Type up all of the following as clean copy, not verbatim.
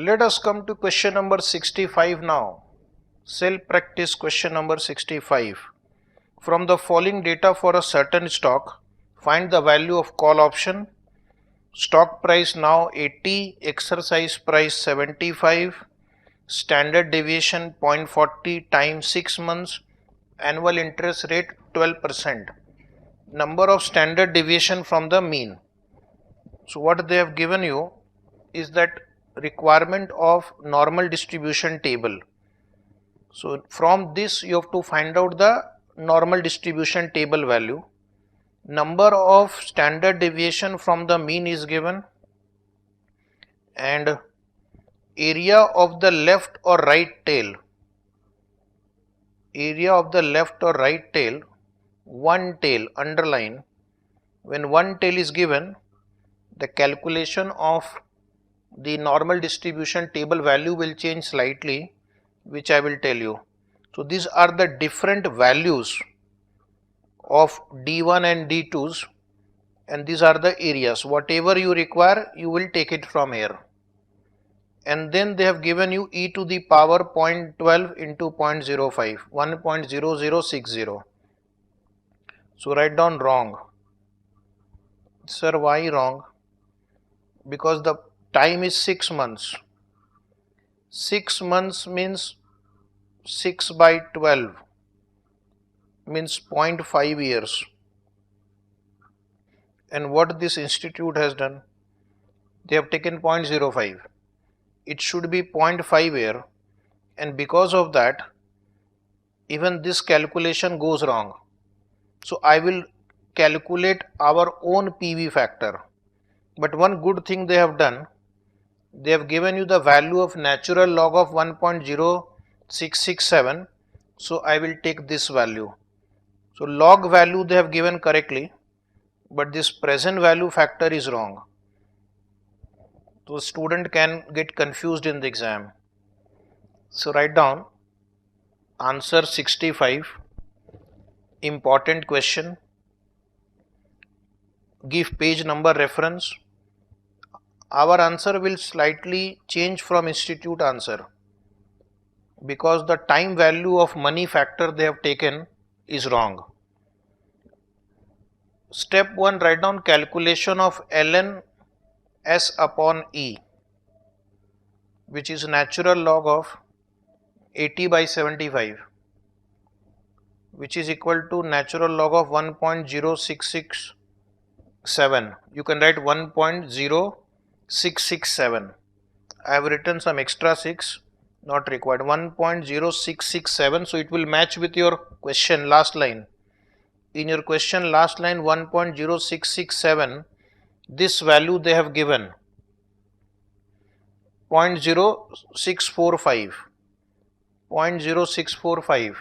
Let us come to question number 65 now. Self practice question number 65. From the following data for a certain stock, find the value of call option. Stock price now 80, exercise price 75, standard deviation 0.40 times 6 months, annual interest rate 12%. Number of standard deviation from the mean. So what they have given you is that requirement of normal distribution table. So from this you have to find out the normal distribution table value. Number of standard deviation from the mean is given, and area of the left or right tail. Area of the left or right tail, one tail, underline. When one tail is given, the calculation of the normal distribution table value will change slightly, which I will tell you. So these are the different values of D1 and D2s, and these are the areas. Whatever you require, you will take it from here. And then they have given you e to the power 0.12 into 0.05, 1.0060. So write down wrong. Sir, why wrong? Because the time is 6 months. 6 months means 6 by 12 means 0.5 years. And what this institute has done, they have taken 0.05. It should be 0.5 here, and because of that even this calculation goes wrong. So I will calculate our own PV factor. But one good thing they have done, they have given you the value of natural log of 1.0667. So I will take this value. So log value they have given correctly, but this present value factor is wrong. So student can get confused in the exam. So write down answer 65. Important question. Give page number reference. Our answer will slightly change from institute answer because the time value of money factor they have taken is wrong. Step 1, write down calculation of ln S upon E, which is natural log of 80 by 75, which is equal to natural log of 1.0667. You can write 1.0667. I have written some extra 6, not required. 1.0667. So it will match with your question last line. In your question last line 1.0667, this value they have given 0.0645. 0.0645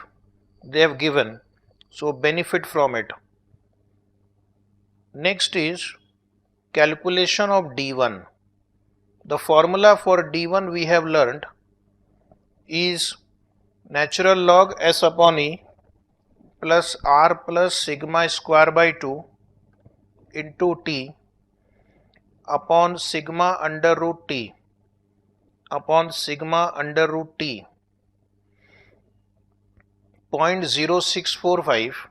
they have given. So benefit from it. Next is calculation of D1. The formula for D1 we have learned is natural log S upon E plus R plus sigma square by 2 into T upon sigma under root T upon sigma under root T. 0.0645.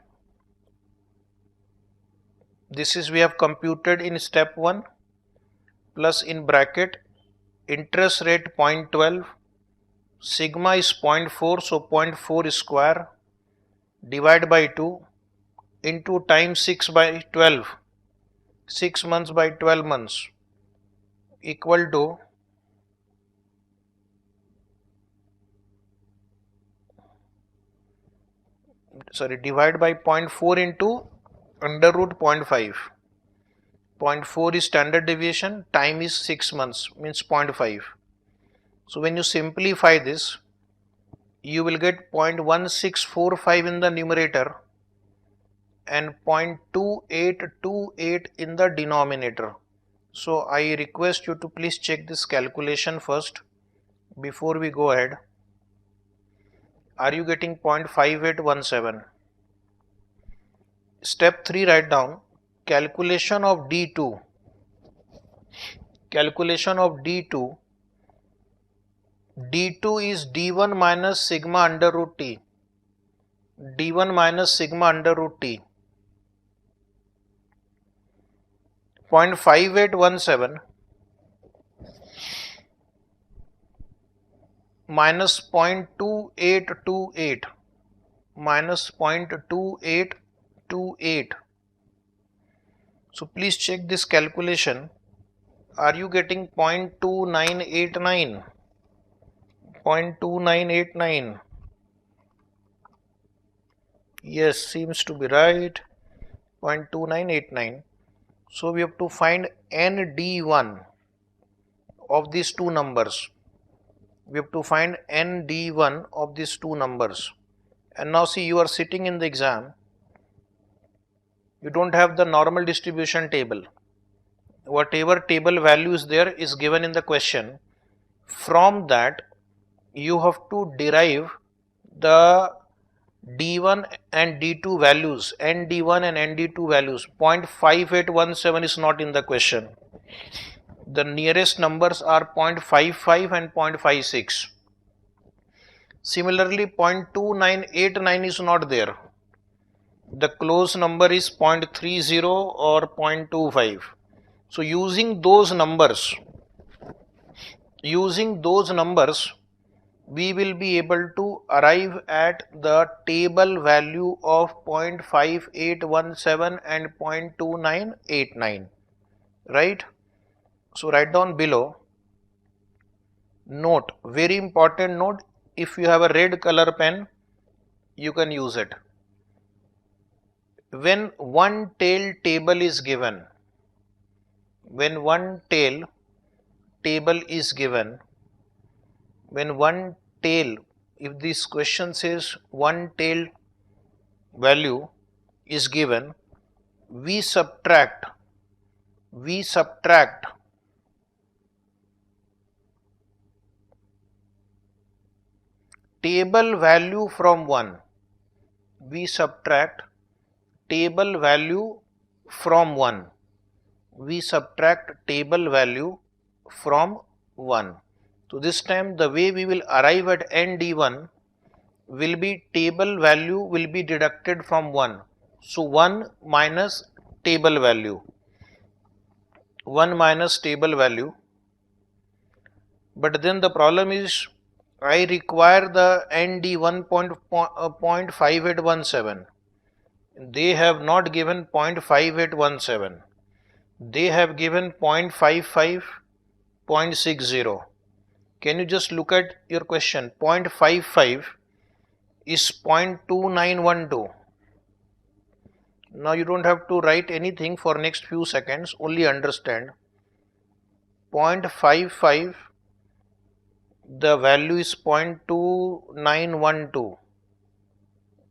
This is we have computed in step 1 plus in bracket interest rate 0.12, sigma is 0.4, so 0.4 square divide by 2 into times 6 by 12, 6 months by 12 months equal to divide by 0.4 into under root 0.5. 0.4 is standard deviation, time is 6 months, means 0.5. So when you simplify this, you will get 0.1645 in the numerator and 0.2828 in the denominator. So I request you to please check this calculation first before we go ahead. Are you getting 0.5817? Step 3, write down calculation of D2. Calculation of D2 d2 is d1 minus sigma under root t. d1 minus sigma under root t. 0.5817 minus 0.2828 minus 0.2828. So please check this calculation. Are you getting 0.2989? 0.2989. Yes, seems to be right. 0.2989. So we have to find ND1 of these two numbers. We have to find ND1 of these two numbers. And now see, you are sitting in the exam. You don't have the normal distribution table. Whatever table value is there is given in the question. From that, you have to derive the D1 and D2 values, ND1 and ND2 values. 0.5817 is not in the question. The nearest numbers are 0.55 and 0.56. Similarly, 0.2989 is not there. The close number is 0.30 or 0.25. So using those numbers, we will be able to arrive at the table value of 0.5817 and 0.2989, right? So write down below. Note, very important note, if you have a red color pen, you can use it. When one tail table is given, if this question says one tail value is given, we subtract table value from 1. We subtract table value from 1. We subtract table value from 1. So this time the way we will arrive at ND1 will be table value will be deducted from 1. So 1 minus table value. 1 minus table value. But then the problem is I require the ND1 0.5817. They have not given 0.5817. They have given 0.55, 0.60. Can you just look at your question? 0.55 is 0.2912. Now you don't have to write anything for next few seconds, only understand. 0.55, the value is 0.2912,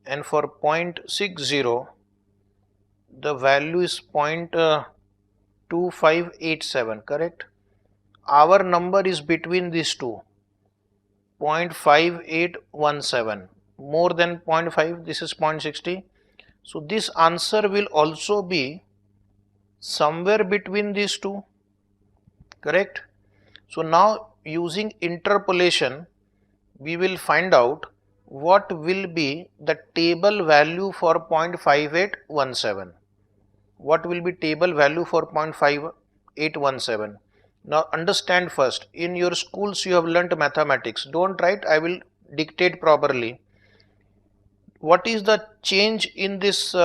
and for 0.60 the value is 0.2587, correct? Our number is between these two, 0.5817, more than 0.5, this is 0.60. So this answer will also be somewhere between these two, correct? So now using interpolation, we will find out what will be the table value for 0.5817. What will be table value for 0.5817? Now understand first, in your schools you have learnt mathematics. Don't write, I will dictate properly. What is the change in this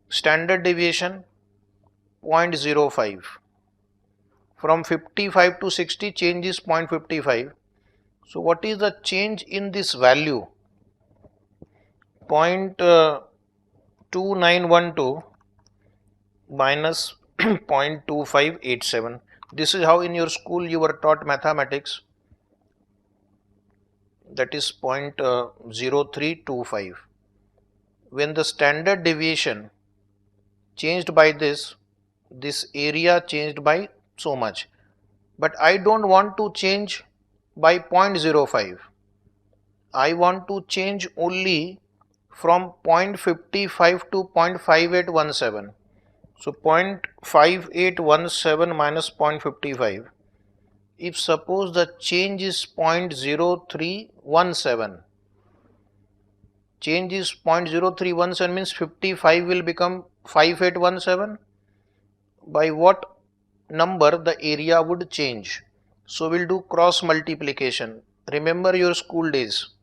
standard deviation? 0.05. From 55 to 60, change is 0.55. So what is the change in this value? 0.2912 minus 0.2587. This is how in your school you were taught mathematics. That is 0.0325. When the standard deviation changed by this area changed by so much. But I don't want to change by 0.05. I want to change only from 0.55 to 0.5817. So 0.5817 minus 0.55. if suppose the change is 0.0317, change is 0.0317 means 55 will become 5817. By what number the area would change? So we'll do cross multiplication. Remember your school days.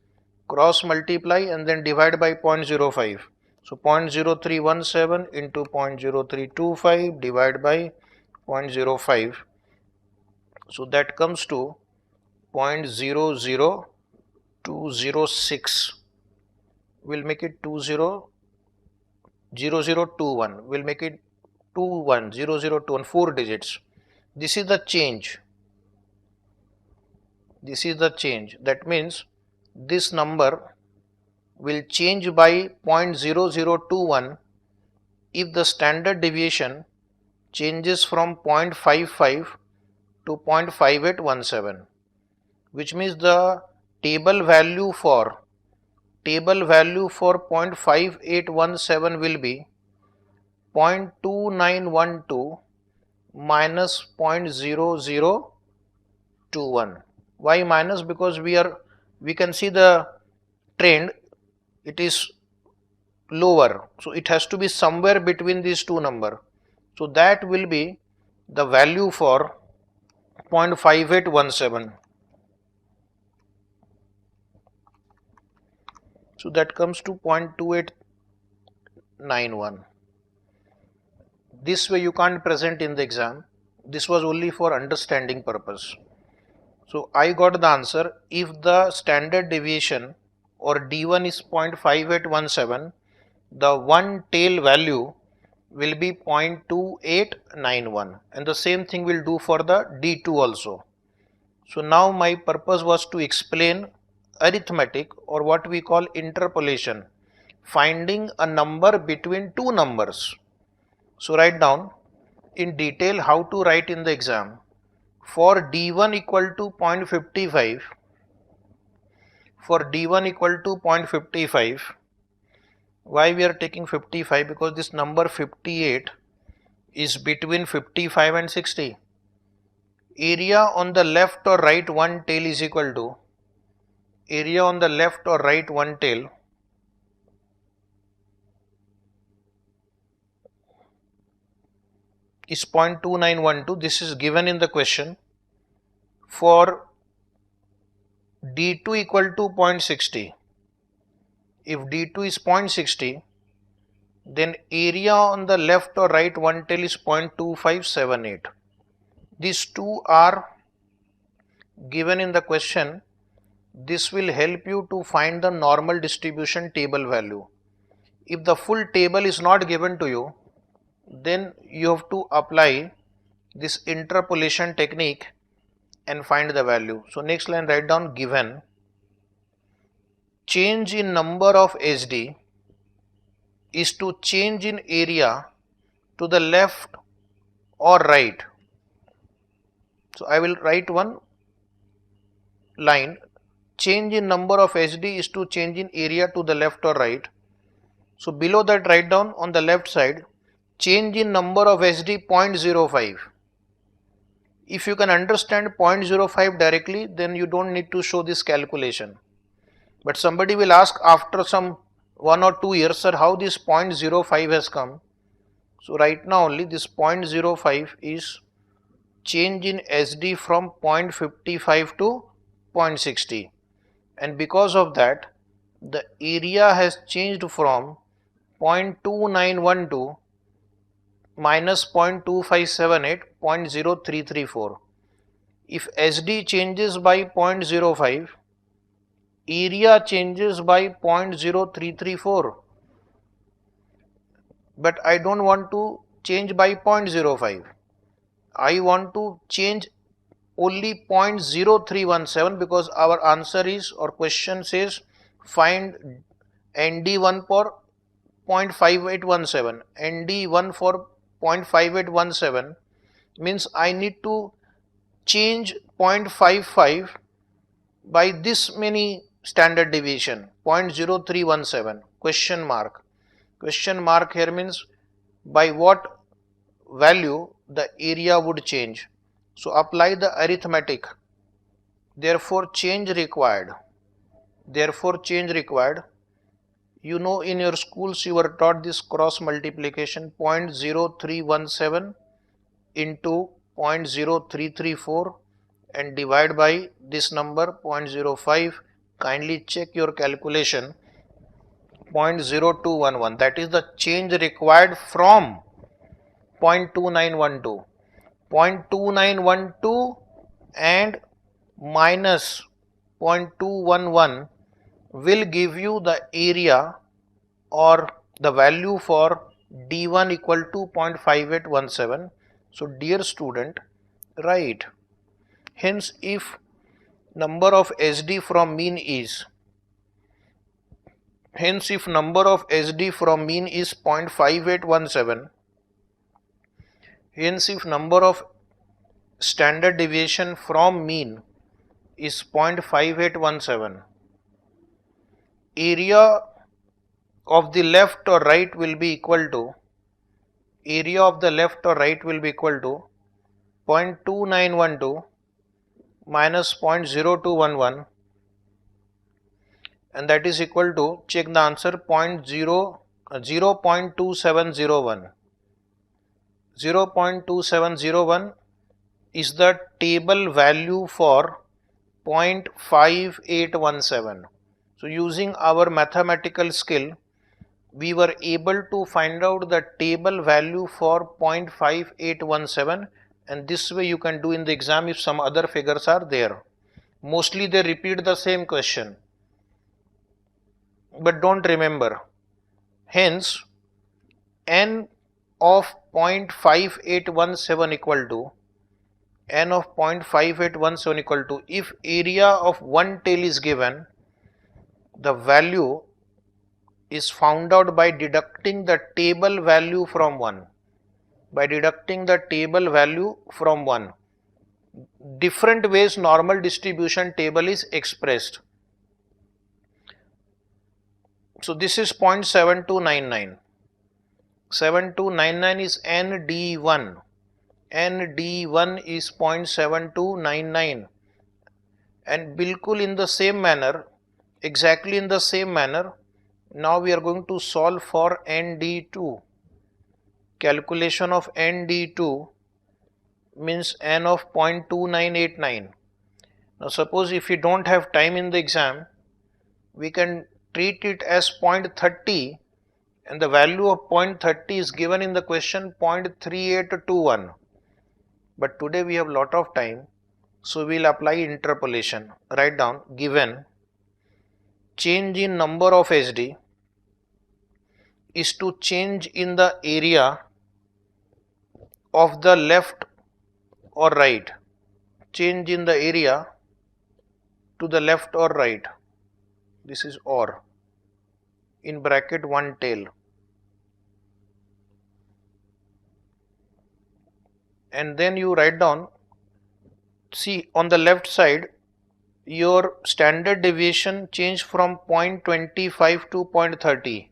Cross multiply and then divide by 0.05. So 0.0317 into 0.0325 divided by 0.05. So that comes to 0.00206. We'll make it 0021. We'll make it 0021, 4 digits. This is the change. This is the change. That means this number will change by 0.0021 if the standard deviation changes from 0.55 to 0.5817, which means the table value for 0.5817 will be 0.2912 minus 0.0021. Why minus? Because we can see the trend, it is lower, so it has to be somewhere between these two numbers. So that will be the value for 0.5817. So that comes to 0.2891. This way you can't present in the exam. This was only for understanding purpose. So I got the answer. If the standard deviation or D1 is 0.5817, the one tail value will be 0.2891, and the same thing will do for the D2 also. So now my purpose was to explain arithmetic, or what we call interpolation, finding a number between two numbers. So write down in detail how to write in the exam. For D1 equal to 0.55, for D1 equal to 0.55, why we are taking 55? Because this number 58 is between 55 and 60. Area on the left or right one tail is equal to, area on the left or right one tail is 0.2912. This is given in the question. For D2 equal to 0.60, if D2 is 0.60, then area on the left or right one tail is 0.2578. These two are given in the question. This will help you to find the normal distribution table value. If the full table is not given to you, then you have to apply this interpolation technique and find the value. So next line, write down given change in number of SD is to change in area to the left or right. So I will write one line, change in number of SD is to change in area to the left or right. So below that write down on the left side, change in number of SD 0.05. If you can understand 0.05 directly, then you don't need to show this calculation. But somebody will ask after some 1 or 2 years, sir, how this 0.05 has come? So right now only this 0.05 is change in SD from 0.55 to 0.60, and because of that the area has changed from 0.2912 minus 0.2578, 0.0334. If SD changes by 0.05, area changes by 0.0334, but I don't want to change by 0.05. I want to change only 0.0317, because our answer is, or question says, find ND1 for 0.5817. ND1 for 0.5817 means I need to change 0.55 by this many standard deviation, 0.0317, question mark. Question mark here means by what value the area would change. So apply the arithmetic. Therefore change required. You know, in your schools you were taught this cross multiplication, 0.0317 into 0.0334 and divide by this number 0.05. Kindly check your calculation. 0.0211, that is the change required from 0.2912. 0.2912 and minus 0.211 will give you the area or the value for D1 equal to 0.5817. So dear student, write. Hence, if number of SD from mean is 0.5817, hence if number of standard deviation from mean is 0.5817, area of the left or right will be equal to 0.2912 minus 0.0211, and that is equal to, check the answer, 0.2701. 0.2701 is the table value for 0.5817. So using our mathematical skill, we were able to find out the table value for 0.5817, and this way you can do in the exam if some other figures are there. Mostly they repeat the same question, but don't remember. Hence, n of 0.5817 equal to, if area of one tail is given, the value is found out by deducting the table value from 1. Different ways normal distribution table is expressed. So this is 0.7299. 7299 is ND1. ND1 is 0.7299, and bilkul in the same manner, exactly in the same manner, now we are going to solve for ND2. Calculation of ND2 means n of 0.2989. Now suppose if we don't have time in the exam, we can treat it as 0.30, and the value of 0.30 is given in the question 0.3821. But today we have lot of time, so we will apply interpolation. Write down, given change in number of SD is to change in the area of the left or right. Change in the area to the left or right. This is or, in bracket one tail. And then you write down, see on the left side, your standard deviation changed from 0.25 to 0.30,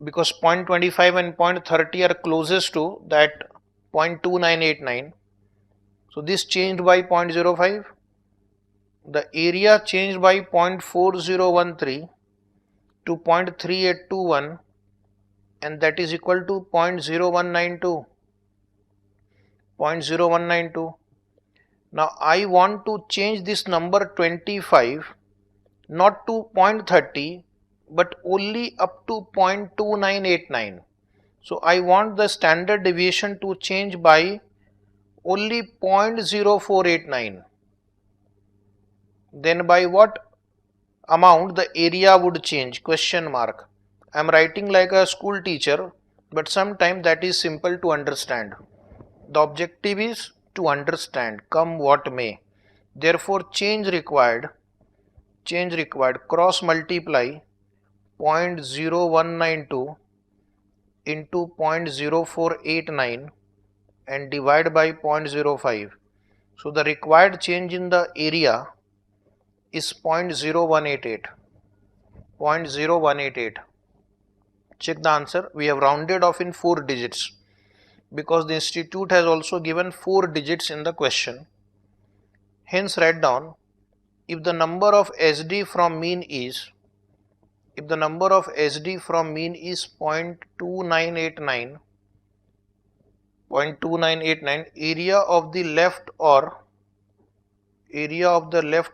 because 0.25 and 0.30 are closest to that 0.2989. So this changed by 0.05. The area changed by 0.4013 to 0.3821, and that is equal to 0.0192. 0.0192. Now I want to change this number 25 not to 0.30 but only up to 0.2989. So I want the standard deviation to change by only 0.0489. Then by what amount the area would change? Question mark. I am writing like a school teacher, but sometimes that is simple to understand. The objective is to understand, come what may. Therefore change required, cross multiply 0.0192 into 0.0489 and divide by 0.05. So the required change in the area is 0.0188. 0.0188. Check the answer. We have rounded off in 4 digits. because the institute has also given 4 digits in the question. Hence write down, if the number of SD from mean is 0.2989, area of the left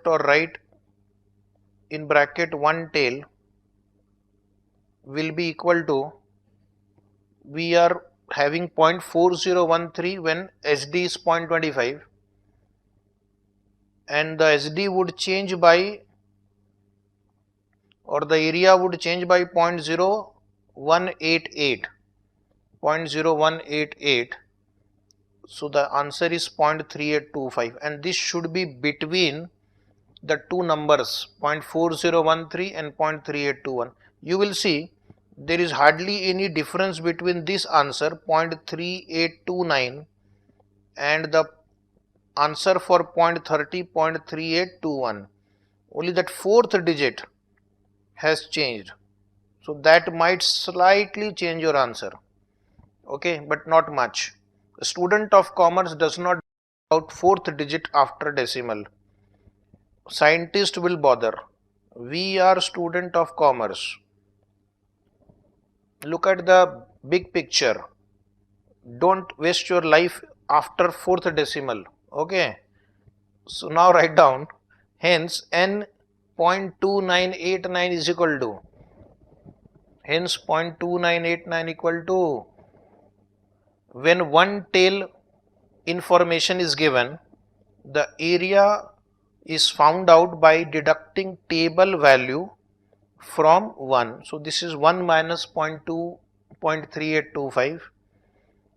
or right in bracket one tail will be equal to, we are having 0.4013 when SD is 0.25, and the SD would change by, or the area would change by 0.0188. So the answer is 0.3825, and this should be between the two numbers 0.4013 and 0.3821. You will see there is hardly any difference between this answer 0.3829 and the answer for 0.3821. Only that fourth digit has changed, so that might slightly change your answer, okay, but not much. A student of commerce does not out fourth digit after decimal. Scientist will bother. We are student of commerce. Look at the big picture. Don't waste your life after fourth decimal, okay. So now write down, hence n 0.2989 is equal to, 0.2989 equal to, when one tail information is given, the area is found out by deducting table value from 1. So this is 1 minus 0.3825,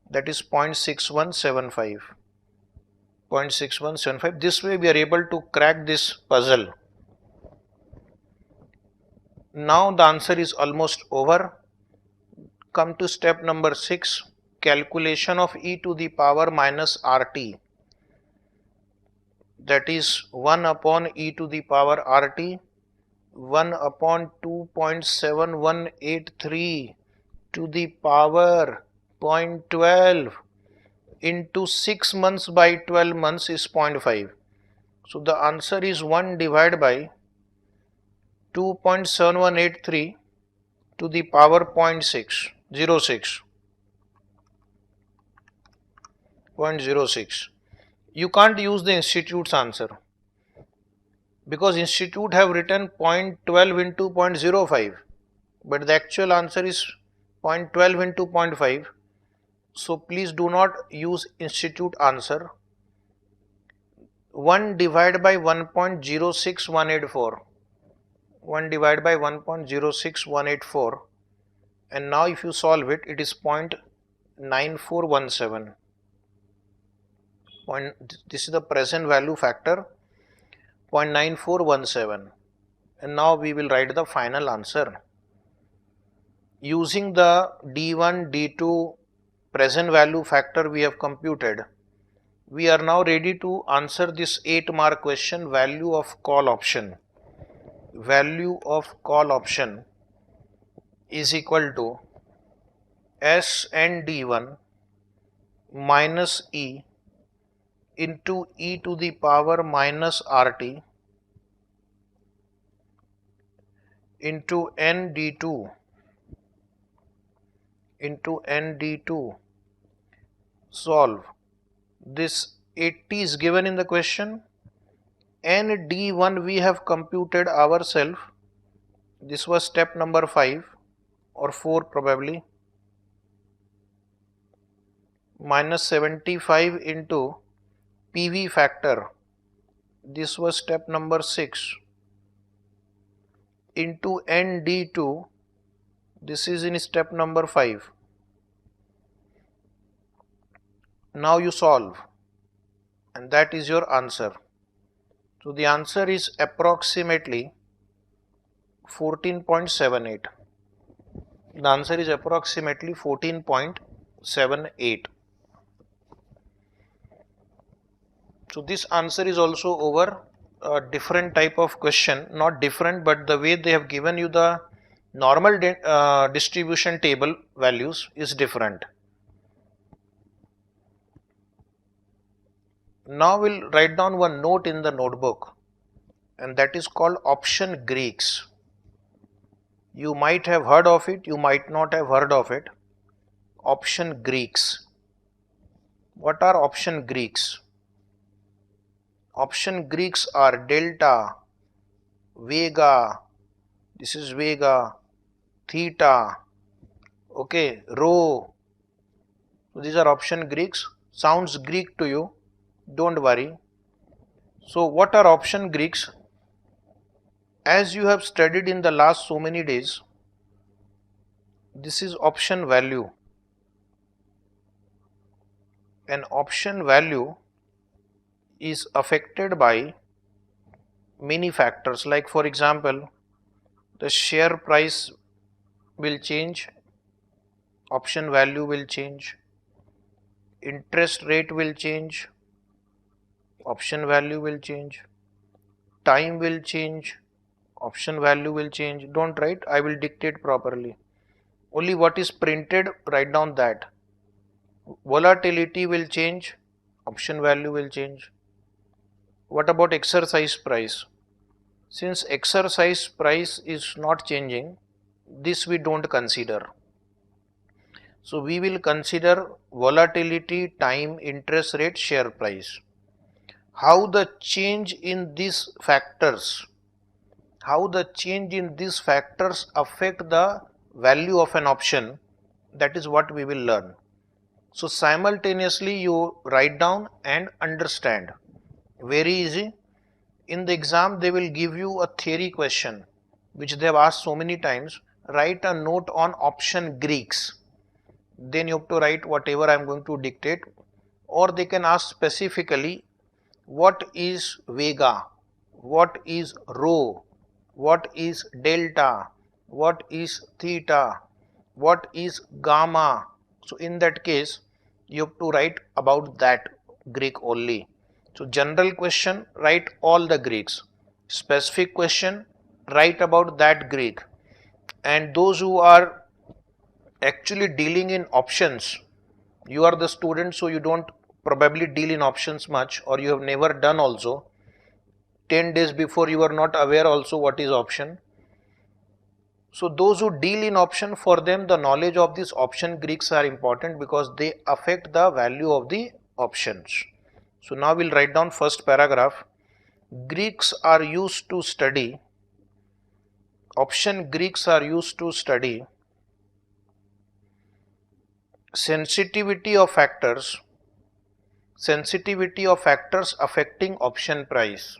that is 0.6175. This way we are able to crack this puzzle. Now the answer is almost over. Come to step number 6, calculation of e to the power minus RT. That is 1 upon e to the power RT, 1 upon 2.7183 to the power 0.12 into 6 months by 12 months is 0.5. So the answer is 1 divided by 2.7183 to the power 0.06. You can't use the institute's answer, because institute have written 0.12 into 0.05, but the actual answer is 0.12 into 0.5. So please do not use institute answer. 1 divided by 1.06184, 1 divided by 1.06184, and now if you solve it, it is 0.9417. This is the present value factor, 0.9417, and now we will write the final answer. Using the D1, D2 present value factor we have computed, we are now ready to answer this 8-mark question, value of call option. Value of call option is equal to S and D1 minus E into e to the power minus RT into n d2 solve. This 80 is given in the question, n d1 we have computed ourselves. This was step number 5 or 4 probably, minus 75 into PV factor, this was step number 6, into ND2, this is in step number 5. Now you solve, and that is your answer. So the answer is approximately 14.78. The answer is approximately 14.78. So this answer is also over a different type of question, not different, but the way they have given you the normal distribution table values is different. Now we'll write down one note in the notebook, and that is called option Greeks. You might have heard of it, you might not have heard of it. Option Greeks. What are option Greeks? Option Greeks are delta, vega, this is vega, theta, okay, rho. So these are option Greeks. Sounds Greek to you, don't worry. So what are option Greeks? As you have studied in the last so many days, this is option value. An option value is affected by many factors, like for example, the share price will change, option value will change, interest rate will change, option value will change, time will change, option value will change. Don't write, I will dictate properly. Only what is printed, write down that. Volatility will change, option value will change. What about exercise price? Since exercise price is not changing, this we don't consider. So we will consider volatility, time, interest rate, share price. How the change in these factors, affect the value of an option, that is what we will learn. So simultaneously you write down and understand. Very easy. In the exam they will give you a theory question which they have asked so many times. Write a note on option Greeks. Then you have to write whatever I am going to dictate, or they can ask specifically what is vega, what is rho, what is delta, what is theta, what is gamma. So in that case you have to write about that Greek only. So general question, write all the Greeks. Specific question, write about that Greek. And those who are actually dealing in options, you are the student, so you don't probably deal in options much, or you have never done also. 10 days before you are not aware also what is option. So those who deal in option, for them the knowledge of these option Greeks are important because they affect the value of the options. So now we'll write down first paragraph. Greeks are used to study, option Greeks are used to study sensitivity of factors affecting option price.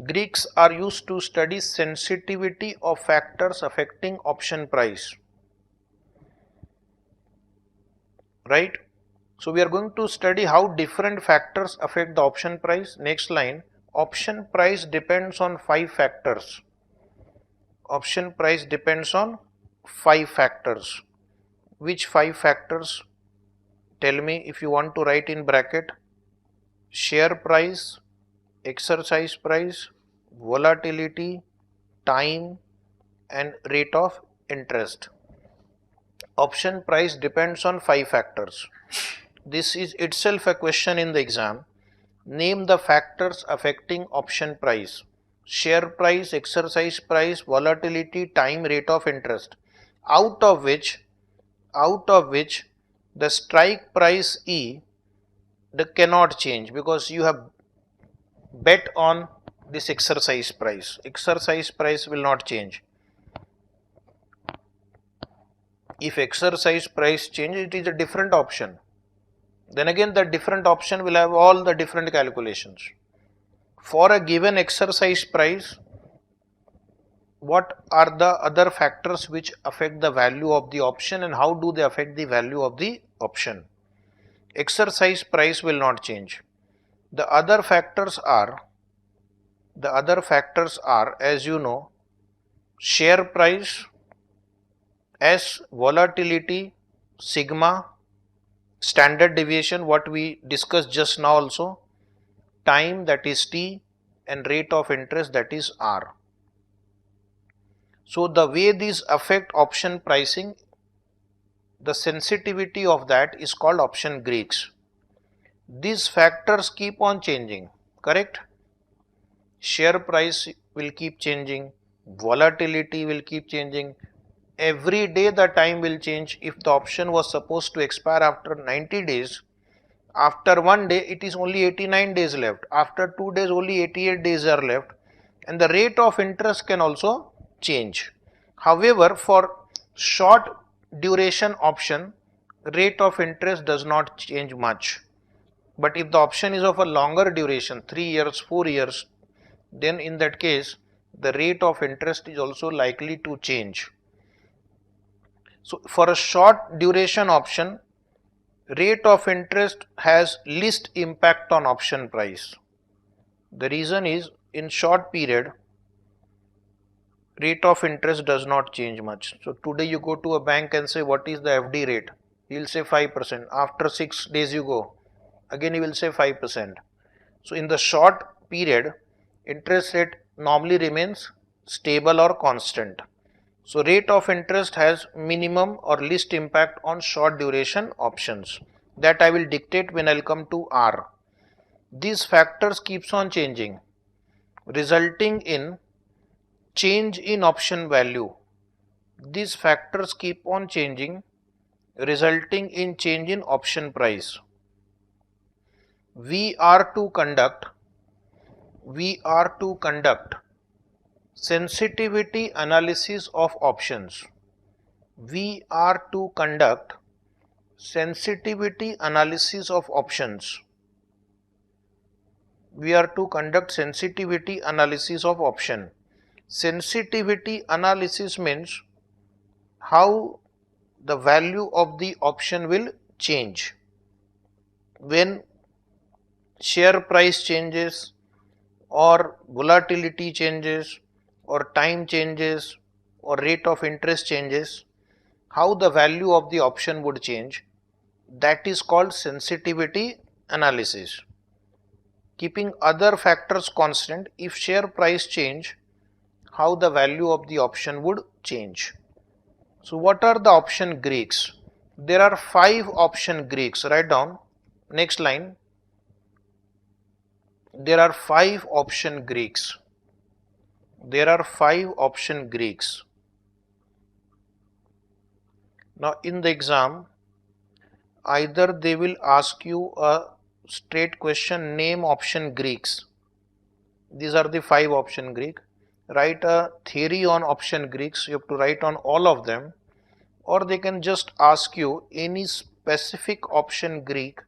Greeks are used to study sensitivity of factors affecting option price. Right? So we are going to study how different factors affect the option price. Next line, option price depends on 5 factors. Option price depends on 5 factors. Which 5 factors? Tell me. If you want to write in bracket, share price, exercise price, volatility, time and rate of interest. Option price depends on 5 factors. This is itself a question in the exam. Name the factors affecting option price. Share price, exercise price, volatility, time, rate of interest. Out of which the strike price E cannot change, because you have bet on this exercise price. Exercise price will not change. If exercise price changes, it is a different option. Then again the different option will have all the different calculations. For a given exercise price, what are the other factors which affect the value of the option and how do they affect the value of the option? Exercise price will not change. The other factors are, as you know, share price, S, volatility, sigma, standard deviation, what we discussed just now also, time, that is T, and rate of interest, that is R. So the way these affect option pricing, the sensitivity of that is called option Greeks. these factors keep on changing, correct? Share price will keep changing, volatility will keep changing. Every day the time will change. If the option was supposed to expire after 90 days, after one day it is only 89 days left. After 2 days only 88 days are left, and the rate of interest can also change. However, for short duration option, rate of interest does not change much. But if the option is of a longer duration, 3 years, 4 years, then in that case the rate of interest is also likely to change. So for a short duration option, rate of interest has least impact on option price. The reason is, in short period, rate of interest does not change much. So today you go to a bank and say what is the FD rate, he will say 5%. After 6 days you go, again he will say 5%. So in the short period, interest rate normally remains stable or constant. So rate of interest has minimum or least impact on short duration options. That I will dictate when I will come to R. These factors keeps on changing, resulting in change in option value. These factors keep on changing, resulting in change in option price. We are to conduct sensitivity analysis of options. We are to conduct sensitivity analysis of options. We are to conduct sensitivity analysis of option. Sensitivity analysis means how the value of the option will change when share price changes, or volatility changes, or time changes, or rate of interest changes, how the value of the option would change. That is called sensitivity analysis. Keeping other factors constant, if share price change, how the value of the option would change. So what are the option Greeks? There are 5 option Greeks. Write down. Next line. There are 5 option Greeks. There are 5 option Greeks. Now in the exam, either they will ask you a straight question, name option Greeks. These are the 5 option Greek. Write a theory on option Greeks. You have to write on all of them. Or they can just ask you any specific option Greek,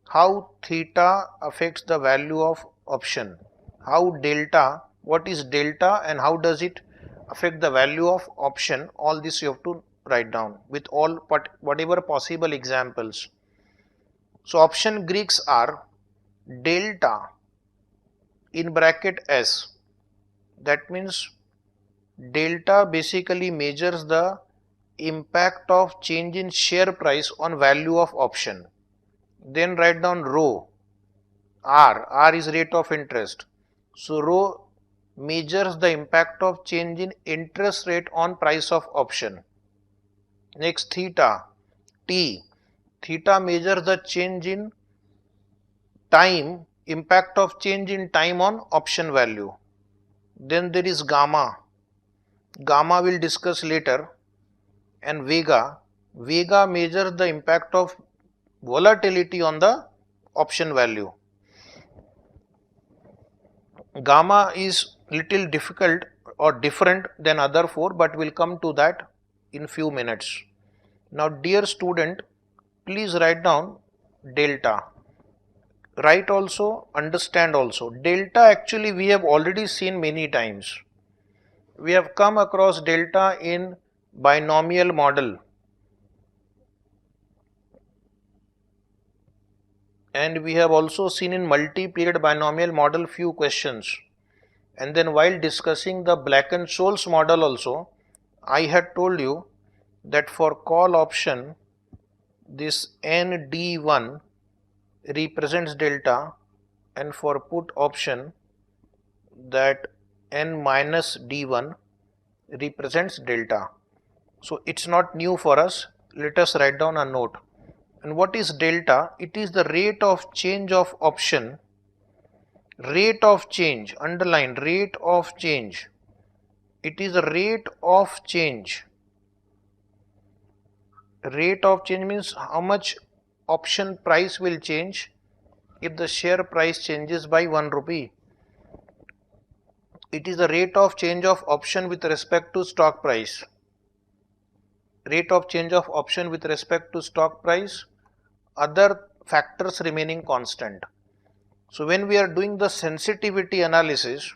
how theta affects the value of option, how delta, what is delta and how does it affect the value of option. All this you have to write down with all whatever possible examples. So option Greeks are delta in bracket S. That means delta basically measures the impact of change in share price on value of option. Then write down rho. R is rate of interest. So rho measures the impact of change in interest rate on price of option. Next theta. T. Theta measures the change in time, impact of change in time on option value. Then there is gamma. Gamma we'll discuss later. And vega. Vega measures the impact of volatility on the option value. Gamma is little difficult or different than other 4, but we'll come to that in few minutes. Now dear student, please write down delta. Write also, understand also. Delta actually we have already seen many times. We have come across delta in binomial model. And we have also seen in multi-period binomial model few questions. And then while discussing the Black-Scholes model also, I had told you that for call option, this ND1 represents delta, and for put option, that N minus D1 represents delta. So it's not new for us. Let us write down a note. And what is delta? It is the rate of change of option, rate of change, underline rate of change. It is the rate of change. Rate of change means how much option price will change if the share price changes by 1 rupee. It is the rate of change of option with respect to stock price. Rate of change of option with respect to stock price, other factors remaining constant. So when we are doing the sensitivity analysis,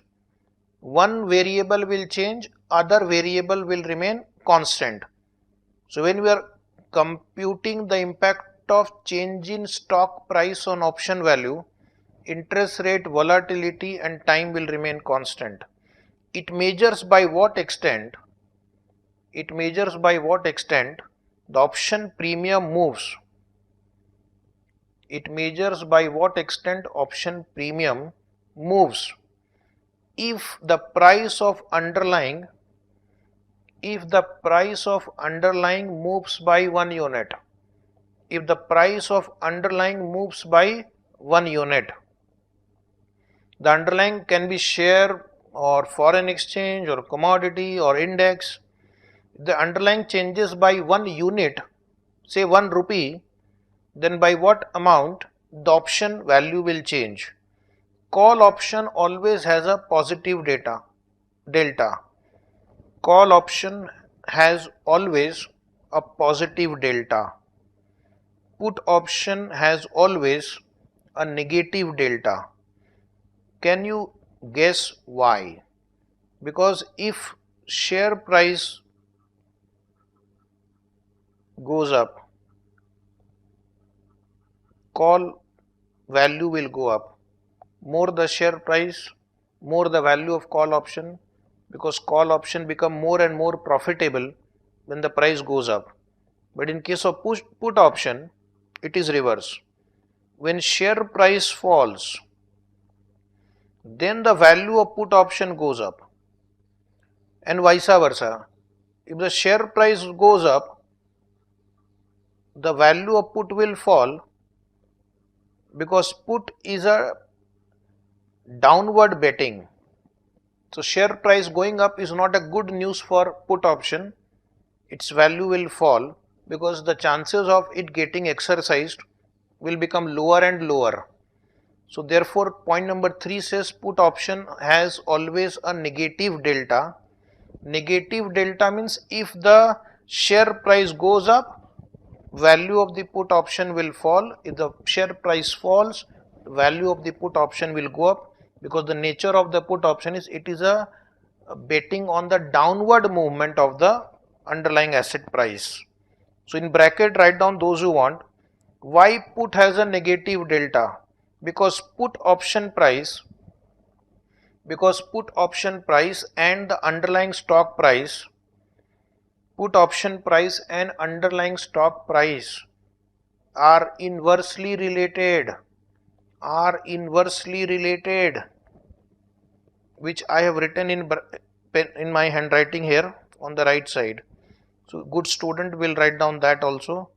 one variable will change, other variable will remain constant. So when we are computing the impact of change in stock price on option value, interest rate, volatility and time will remain constant. It measures by what extent the option premium moves. It measures by what extent option premium moves. If the price of underlying moves by 1 unit, if the price of underlying moves by 1 unit, the underlying can be share or foreign exchange or commodity or index. The underlying changes by 1 unit, say 1 rupee, then by what amount the option value will change. Call option always has a positive delta. Call option has always a positive delta. Put option has always a negative delta. Can you guess why? Because if share price goes up, call value will go up. More the share price, more the value of call option, because call option become more and more profitable when the price goes up. But in case of put option, it is reverse. When share price falls, then the value of put option goes up, and vice versa. If the share price goes up, the value of put will fall, because put is a downward betting. So share price going up is not a good news for put option. Its value will fall because the chances of it getting exercised will become lower and lower. So therefore point number 3 says put option has always a negative delta. Negative delta means if the share price goes up, value of the put option will fall. If the share price falls, value of the put option will go up, because the nature of the put option is it is a betting on the downward movement of the underlying asset price. So in bracket write down those who want. Why put has a negative delta? Because put option price and the underlying stock price, put option price and underlying stock price are inversely related, which I have written in my handwriting here on the right side. So good student will write down that also.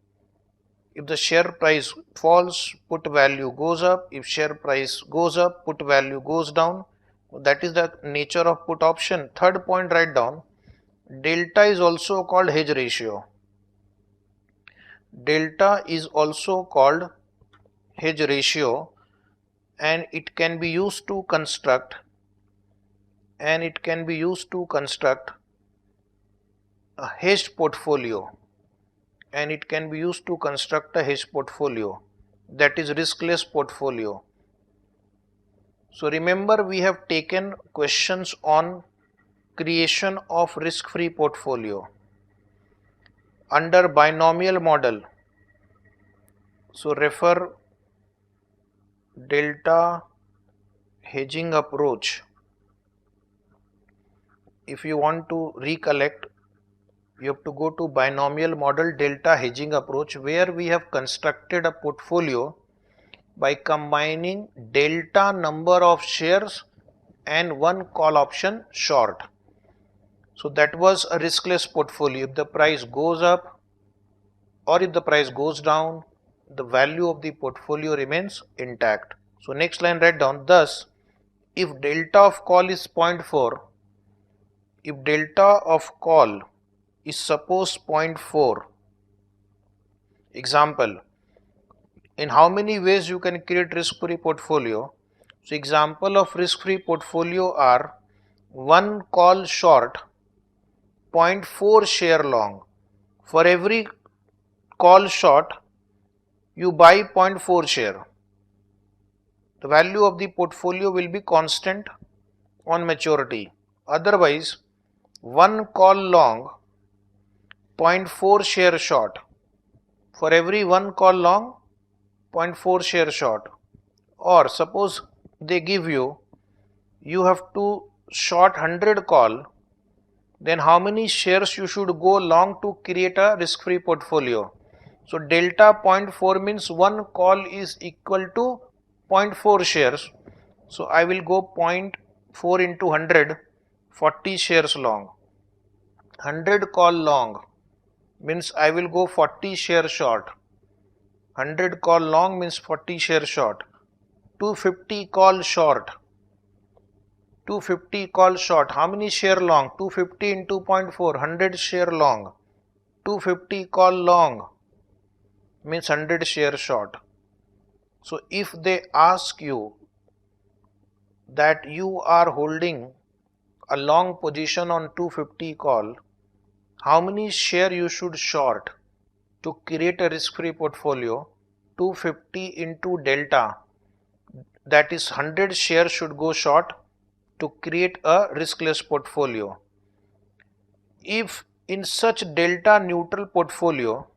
If the share price falls, put value goes up. If share price goes up, put value goes down. That is the nature of put option. Third point, write down. Delta is also called hedge ratio. Delta is also called hedge ratio, and it can be used to construct a hedged portfolio, that is riskless portfolio. So remember, we have taken questions on creation of risk-free portfolio under binomial model. So refer delta hedging approach. If you want to recollect, you have to go to binomial model delta hedging approach, where we have constructed a portfolio by combining delta number of shares and one call option short. So that was a riskless portfolio. If the price goes up or if the price goes down, the value of the portfolio remains intact. So next line write down, thus if delta of call is 0.4, if delta of call is suppose 0.4, example, in how many ways you can create risk-free portfolio? So example of risk-free portfolio are 1 call short, 0.4 share long. For every call short, you buy 0.4 share. The value of the portfolio will be constant on maturity. Otherwise, 1 call long, 0.4 share short. For every 1 call long, 0.4 share short. Or suppose they give you have to short 100 call, then how many shares you should go long to create a risk-free portfolio? So delta 0.4 means 1 call is equal to 0.4 shares. So I will go 0.4 into 100, 40 shares long. 100 call long means I will go 40 share short. 100 call long means 40 share short. 250 call short. 250 call short. How many share long? 250 into 0.4, 100 share long. 250 call long means 100 share short. So if they ask you that you are holding a long position on 250 call, how many share you should short to create a risk-free portfolio? 250 into delta, that is 100 shares should go short to create a riskless portfolio. If in such delta neutral portfolio,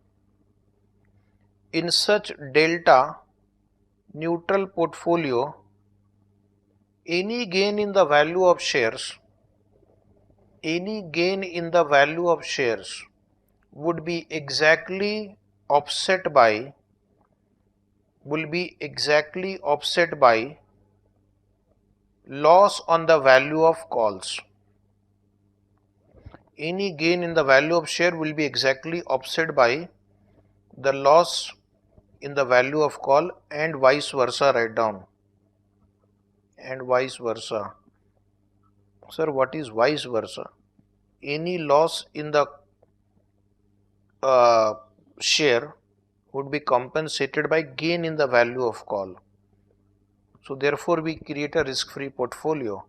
any gain in the value of shares, would be exactly offset by loss on the value of calls. Any gain in the value of share will be exactly offset by the loss in the value of call, and vice versa. Write down, and vice versa. Sir, what is vice versa? Any loss in the share would be compensated by gain in the value of call. So therefore we create a risk-free portfolio.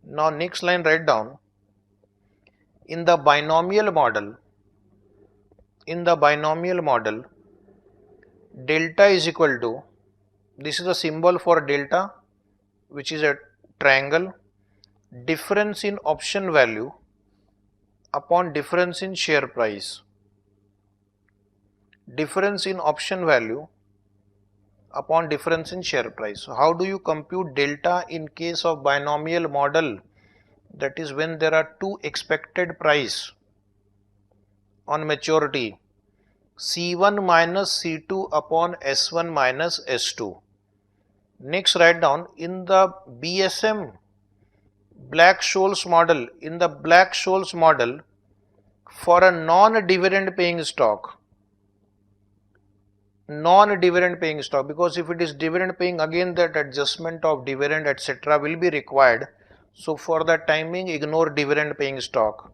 Now next line write down, in the binomial model, delta is equal to, this is a symbol for delta, which is a triangle, difference in option value upon difference in share price. Difference in option value upon difference in share price. So how do you compute delta in case of binomial model? That is when there are two expected price on maturity, C1 minus C2 upon S1 minus S2. Next write down, in the BSM Black-Scholes model, for a non-dividend paying stock, because if it is dividend paying, again that adjustment of dividend etc. will be required. So for the timing, ignore dividend paying stock.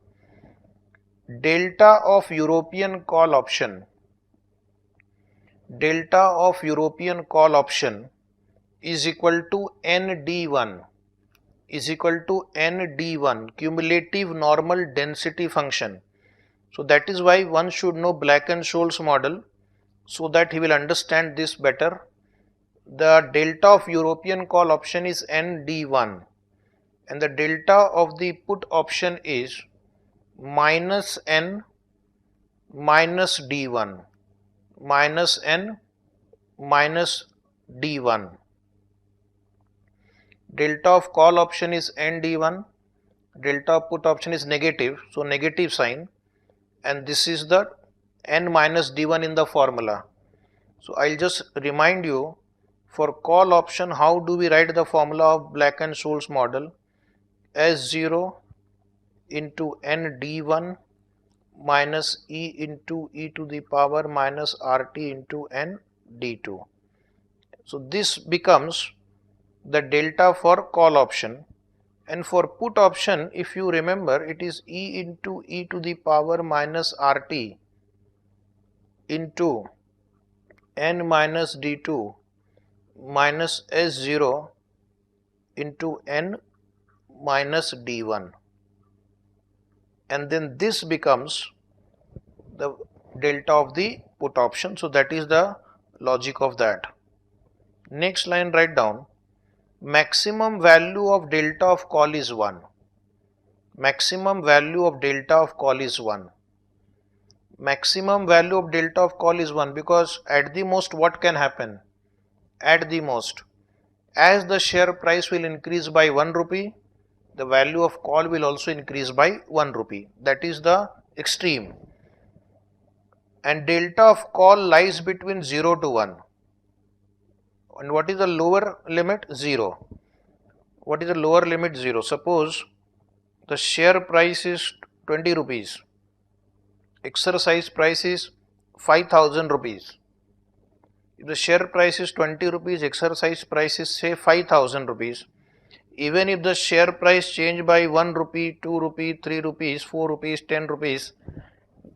Delta of European call option is equal to ND1, cumulative normal density function. So that is why one should know Black and Scholes model, so that he will understand this better. The delta of European call option is ND1 and the delta of the put option is minus N minus D1, minus N minus D1. Delta of call option is ND1, delta of put option is negative, so negative sign, and this is the N minus D1 in the formula. So I'll just remind you, for call option, how do we write the formula of Black and Scholes model? S0 into ND1 minus E into E to the power minus RT into N D2. So this becomes the delta for call option, and for put option, if you remember, it is E into e to the power minus RT into n minus D2 minus S0 into n minus D1, and then this becomes the delta of the put option. So that is the logic of that. Next line, write down maximum value of delta of call is 1. Maximum value of delta of call is 1. Maximum value of delta of call is 1 because at the most what can happen? At the most, as the share price will increase by 1 rupee, the value of call will also increase by 1 rupee. That is the extreme. And delta of call lies between 0 to 1. And what is the lower limit? 0. What is the lower limit? 0. Suppose the share price is 20 rupees. Exercise price is 5000 rupees. If the share price is 20 rupees, exercise price is say 5000 rupees. Even if the share price change by 1 rupee, 2 rupee, 3 rupees, 4 rupees, 10 rupees,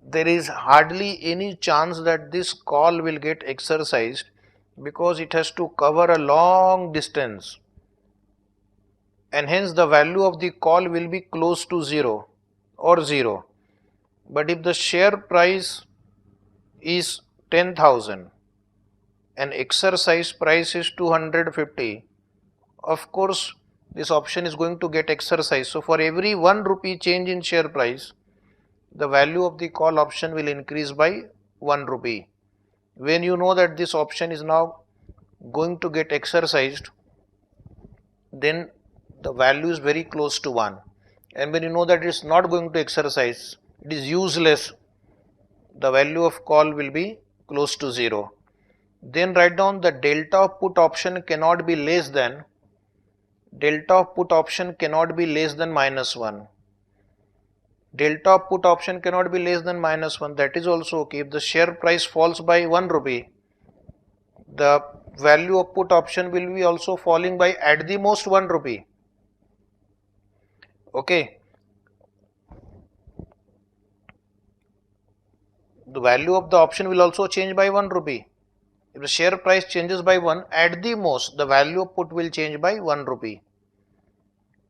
there is hardly any chance that this call will get exercised because it has to cover a long distance, and hence the value of the call will be close to 0 or 0. But if the share price is 10,000 and exercise price is 250, of course this option is going to get exercised. So for every 1 rupee change in share price, the value of the call option will increase by 1 rupee. When you know that this option is now going to get exercised, then the value is very close to 1. And when you know that it is not going to exercise, it is useless, the value of call will be close to 0. Then write down the delta of put option cannot be less than, delta of put option cannot be less than minus 1. Delta of put option cannot be less than minus 1. That is also okay. If the share price falls by 1 rupee, the value of put option will be also falling by at the most 1 rupee. Okay. The value of the option will also change by 1 rupee. If the share price changes by 1, at the most the value of put will change by 1 rupee.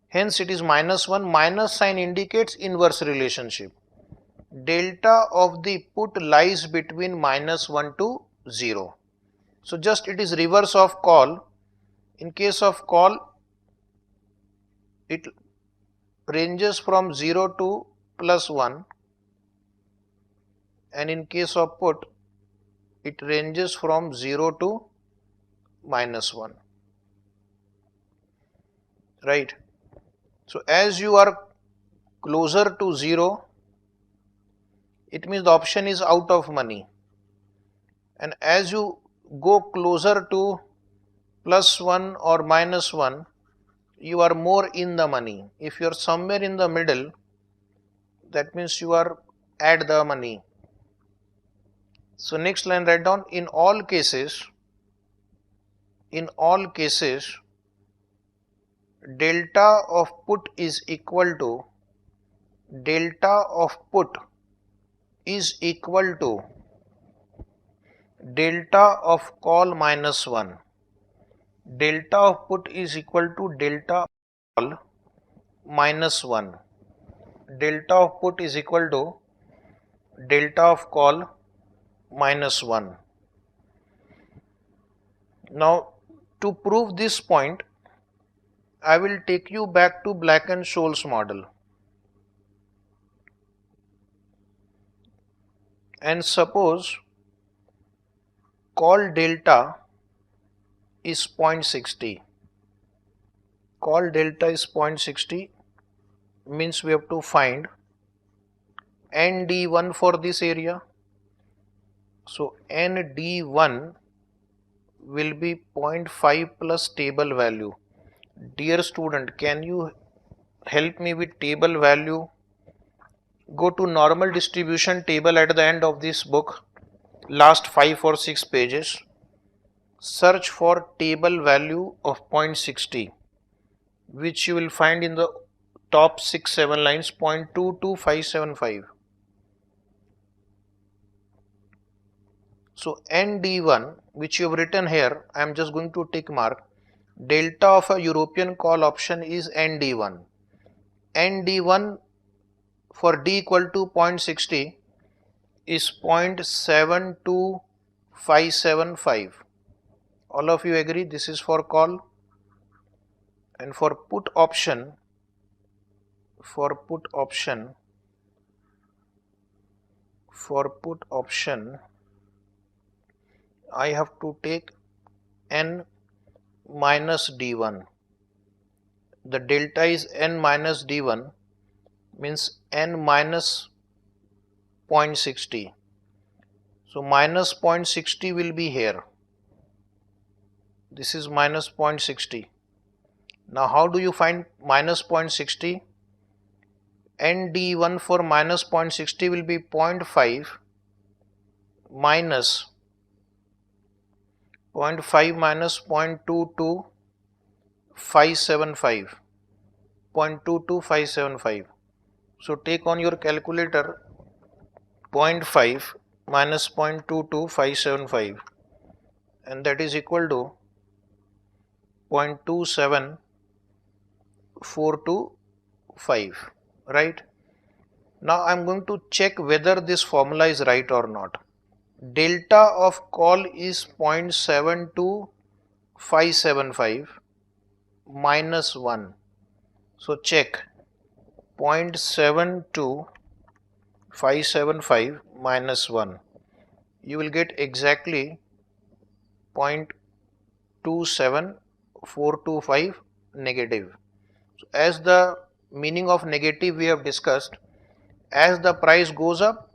Hence it is minus 1. Minus sign indicates inverse relationship. Delta of the put lies between minus 1 to 0. So just it is reverse of call. In case of call, it ranges from 0 to plus 1, and in case of put, it ranges from 0 to minus 1. Right. So as you are closer to 0, it means the option is out of money, and as you go closer to plus 1 or minus 1, you are more in the money. If you are somewhere in the middle, that means you are at the money. So next line, write down in all cases, delta of put is equal to, delta of put is equal to delta of call minus 1. Delta of put is equal to delta of call minus 1. Delta of put is equal to delta of call minus 1. Now to prove this point, I will take you back to Black and Scholes model. And suppose call delta is 0.60. Call delta is 0.60, means we have to find ND1 for this area. So ND1 will be 0.5 plus table value. Dear student, can you help me with table value? Go to normal distribution table at the end of this book, last 5 or 6 pages. search for table value of 0.60, which you will find in the top 6-7 lines, 0.22575. So ND1, which you have written here, I am just going to tick mark. Delta of a European call option is ND1. ND1 for D equal to 0.60 is 0.72575. All of you agree this is for call? And for put option, I have to take N minus D1. The delta is N minus D1, means N minus 0.60. So minus 0.60 will be here. This is minus 0.60. Now how do you find minus 0.60? ND1 for minus 0.60 will be 0.5 minus 0.222575. 0.22575. So take on your calculator 0.5 minus 0.22575, and that is equal to 0.27425, right? Now I am going to check whether this formula is right or not. Delta of call is 0.72575 minus 1. So check 0.72575 minus 1. You will get exactly 0.27425 negative. So as the meaning of negative we have discussed, as the price goes up,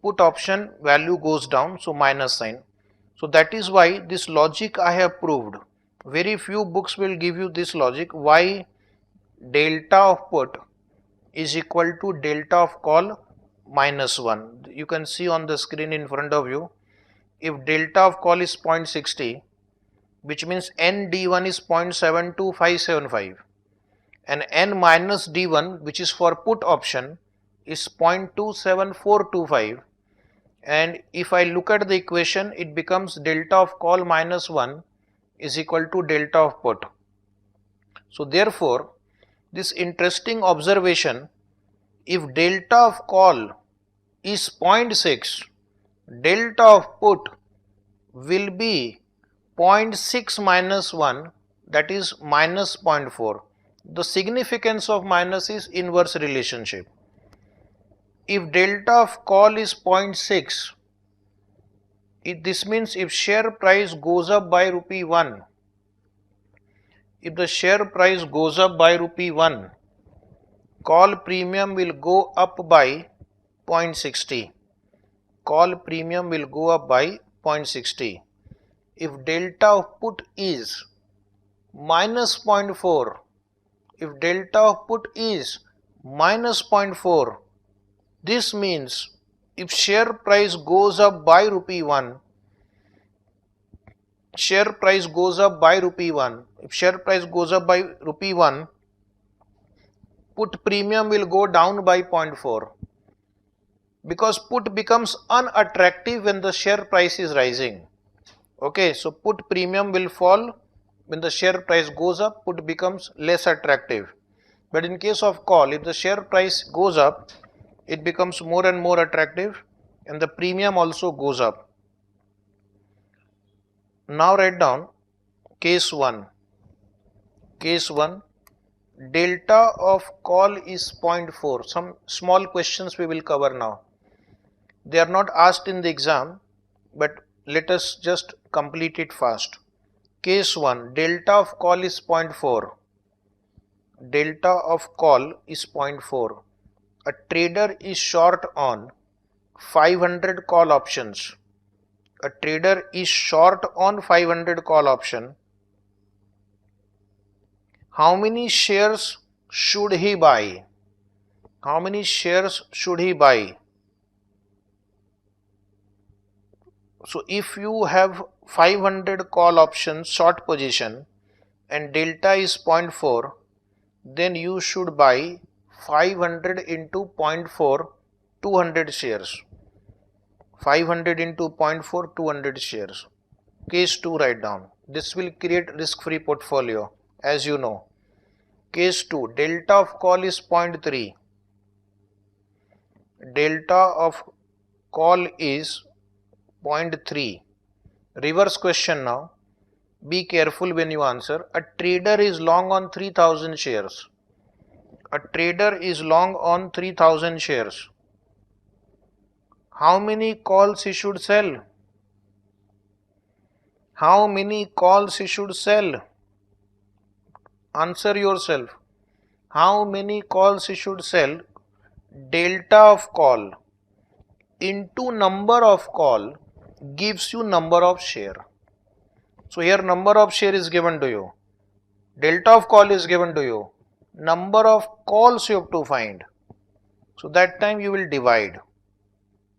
put option value goes down, so minus sign. So that is why this logic I have proved. Very few books will give you this logic, why delta of put is equal to delta of call minus 1. You can see on the screen in front of you, if delta of call is 0.60, which means ND1 is 0.72575, and N minus D1, which is for put option, is 0.27425, and if I look at the equation, it becomes delta of call minus 1 is equal to delta of put. So therefore, this interesting observation, if delta of call is 0.6, delta of put will be 0.6 minus 1, that is minus 0.4. The significance of minus is inverse relationship. If delta of call is 0.6, this means if share price goes up by rupee 1, if the share price goes up by rupee 1, call premium will go up by 0.60. Call premium will go up by 0.60. If delta of put is minus 0.4, if delta of put is minus 0.4, this means if share price goes up by rupee 1, share price goes up by rupee 1, if share price goes up by rupee 1, put premium will go down by 0.4, because put becomes unattractive when the share price is rising. Okay, so put premium will fall when the share price goes up, put becomes less attractive. But in case of call, if the share price goes up, it becomes more and more attractive, and the premium also goes up. Now write down case 1. Case 1, delta of call is 0.4. Some small questions we will cover now. They are not asked in the exam, but let us just complete it fast. Case 1, delta of call is 0.4. Delta of call is 0.4. A trader is short on 500 call options. A trader is short on 500 call option. How many shares should he buy? How many shares should he buy? So if you have 500 call options short position and delta is 0.4, then you should buy 500 into 0.4, 200 shares. 500 into 0.4, 200 shares. Case 2 write down. This will create risk-free portfolio, as you know. Case 2, delta of call is 0.3. Delta of call is 0.3. Reverse question now. Be careful when you answer. A trader is long on 3000 shares. A trader is long on 3000 shares. How many calls he should sell? How many calls he should sell? Answer yourself. How many calls he should sell? Delta of call into number of call gives you number of share. So here number of share is given to you. Delta of call is given to you. Number of calls you have to find. So that time you will divide.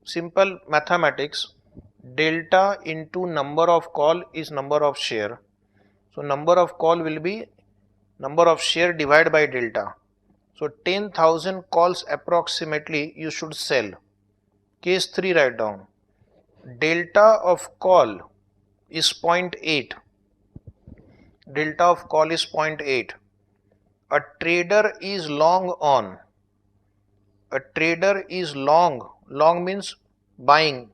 Simple mathematics. Delta into number of call is number of share. So number of call will be number of share divided by delta. So 10,000 calls approximately you should sell. Case 3 write down. Delta of call is 0.8. Delta of call is 0.8. A trader is long on. A trader is long. Long means buying.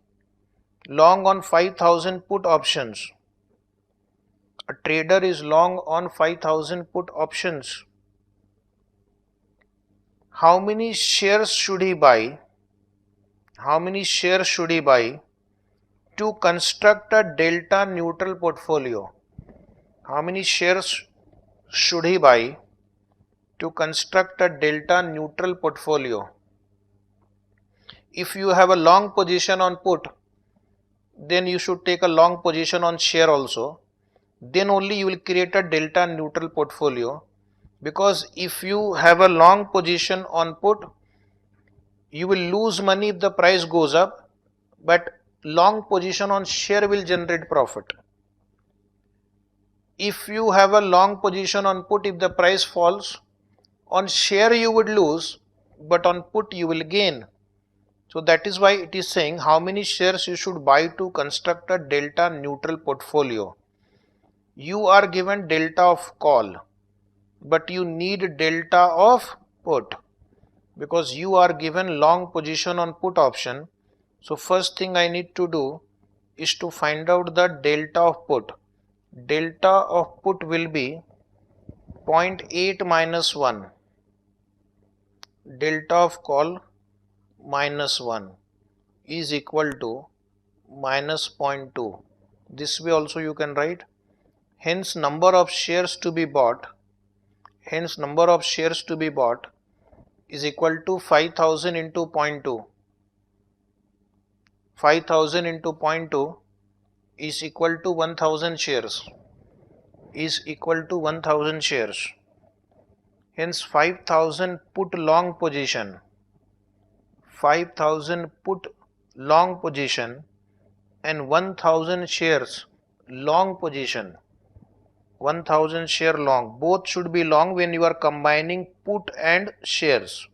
Long on 5,000 put options. A trader is long on 5,000 put options. How many shares should he buy? How many shares should he buy to construct a delta neutral portfolio? How many shares should he buy to construct a delta neutral portfolio? If you have a long position on put, then you should take a long position on share also. Then only you will create a delta neutral portfolio, because if you have a long position on put, you will lose money if the price goes up, but long position on share will generate profit. If you have a long position on put, if the price falls, on share you would lose, but on put you will gain. So that is why it is saying how many shares you should buy to construct a delta neutral portfolio. You are given delta of call, but you need delta of put, because you are given long position on put option. So first thing I need to do is to find out the delta of put. Delta of put will be 0.8 minus 1. Delta of call minus 1 is equal to minus 0.2. This way also you can write. Hence number of shares to be bought. Hence number of shares to be bought is equal to 5,000 into 0.2. 5,000 into 0.2 is equal to 1,000 shares. Is equal to 1,000 shares. Hence 5,000 put long position. 5,000 put long position and 1,000 shares long position. 1,000 share long. Both should be long when you are combining put and shares.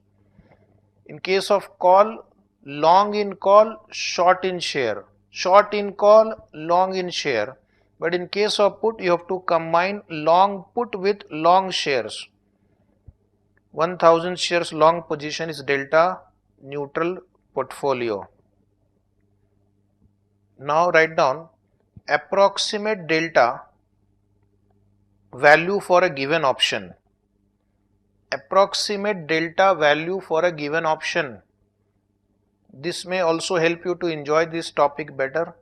In case of call, long in call, short in share. Short in call, long in share. But in case of put, you have to combine long put with long shares. 1,000 shares long position is delta neutral portfolio. Now write down approximate delta value for a given option. Approximate delta value for a given option. This may also help you to enjoy this topic better.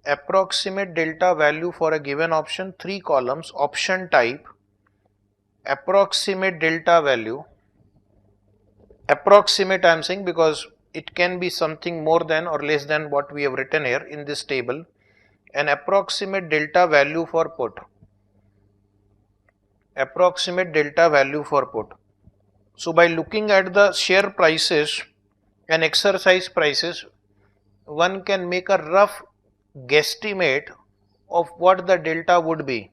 Approximate delta value for a given option, 3 columns, option type, approximate delta value. Approximate I am saying because it can be something more than or less than what we have written here in this table. An approximate delta value for put. Approximate delta value for put. So by looking at the share prices and exercise prices, one can make a rough guesstimate of what the delta would be.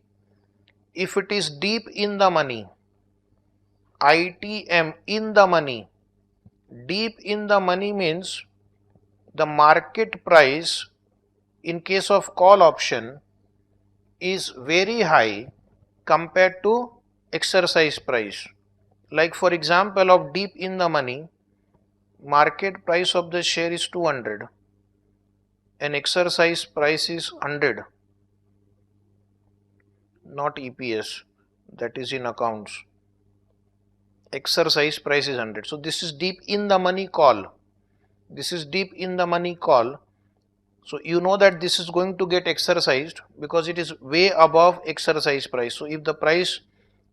If it is deep in the money, ITM in the money, deep in the money means the market price in case of call option is very high compared to exercise price. Like for example of deep in the money, market price of the share is 200 and exercise price is 100, not EPS, that is in accounts. Exercise price is 100. So this is deep in the money call. This is deep in the money call. So you know that this is going to get exercised because it is way above exercise price. So if the price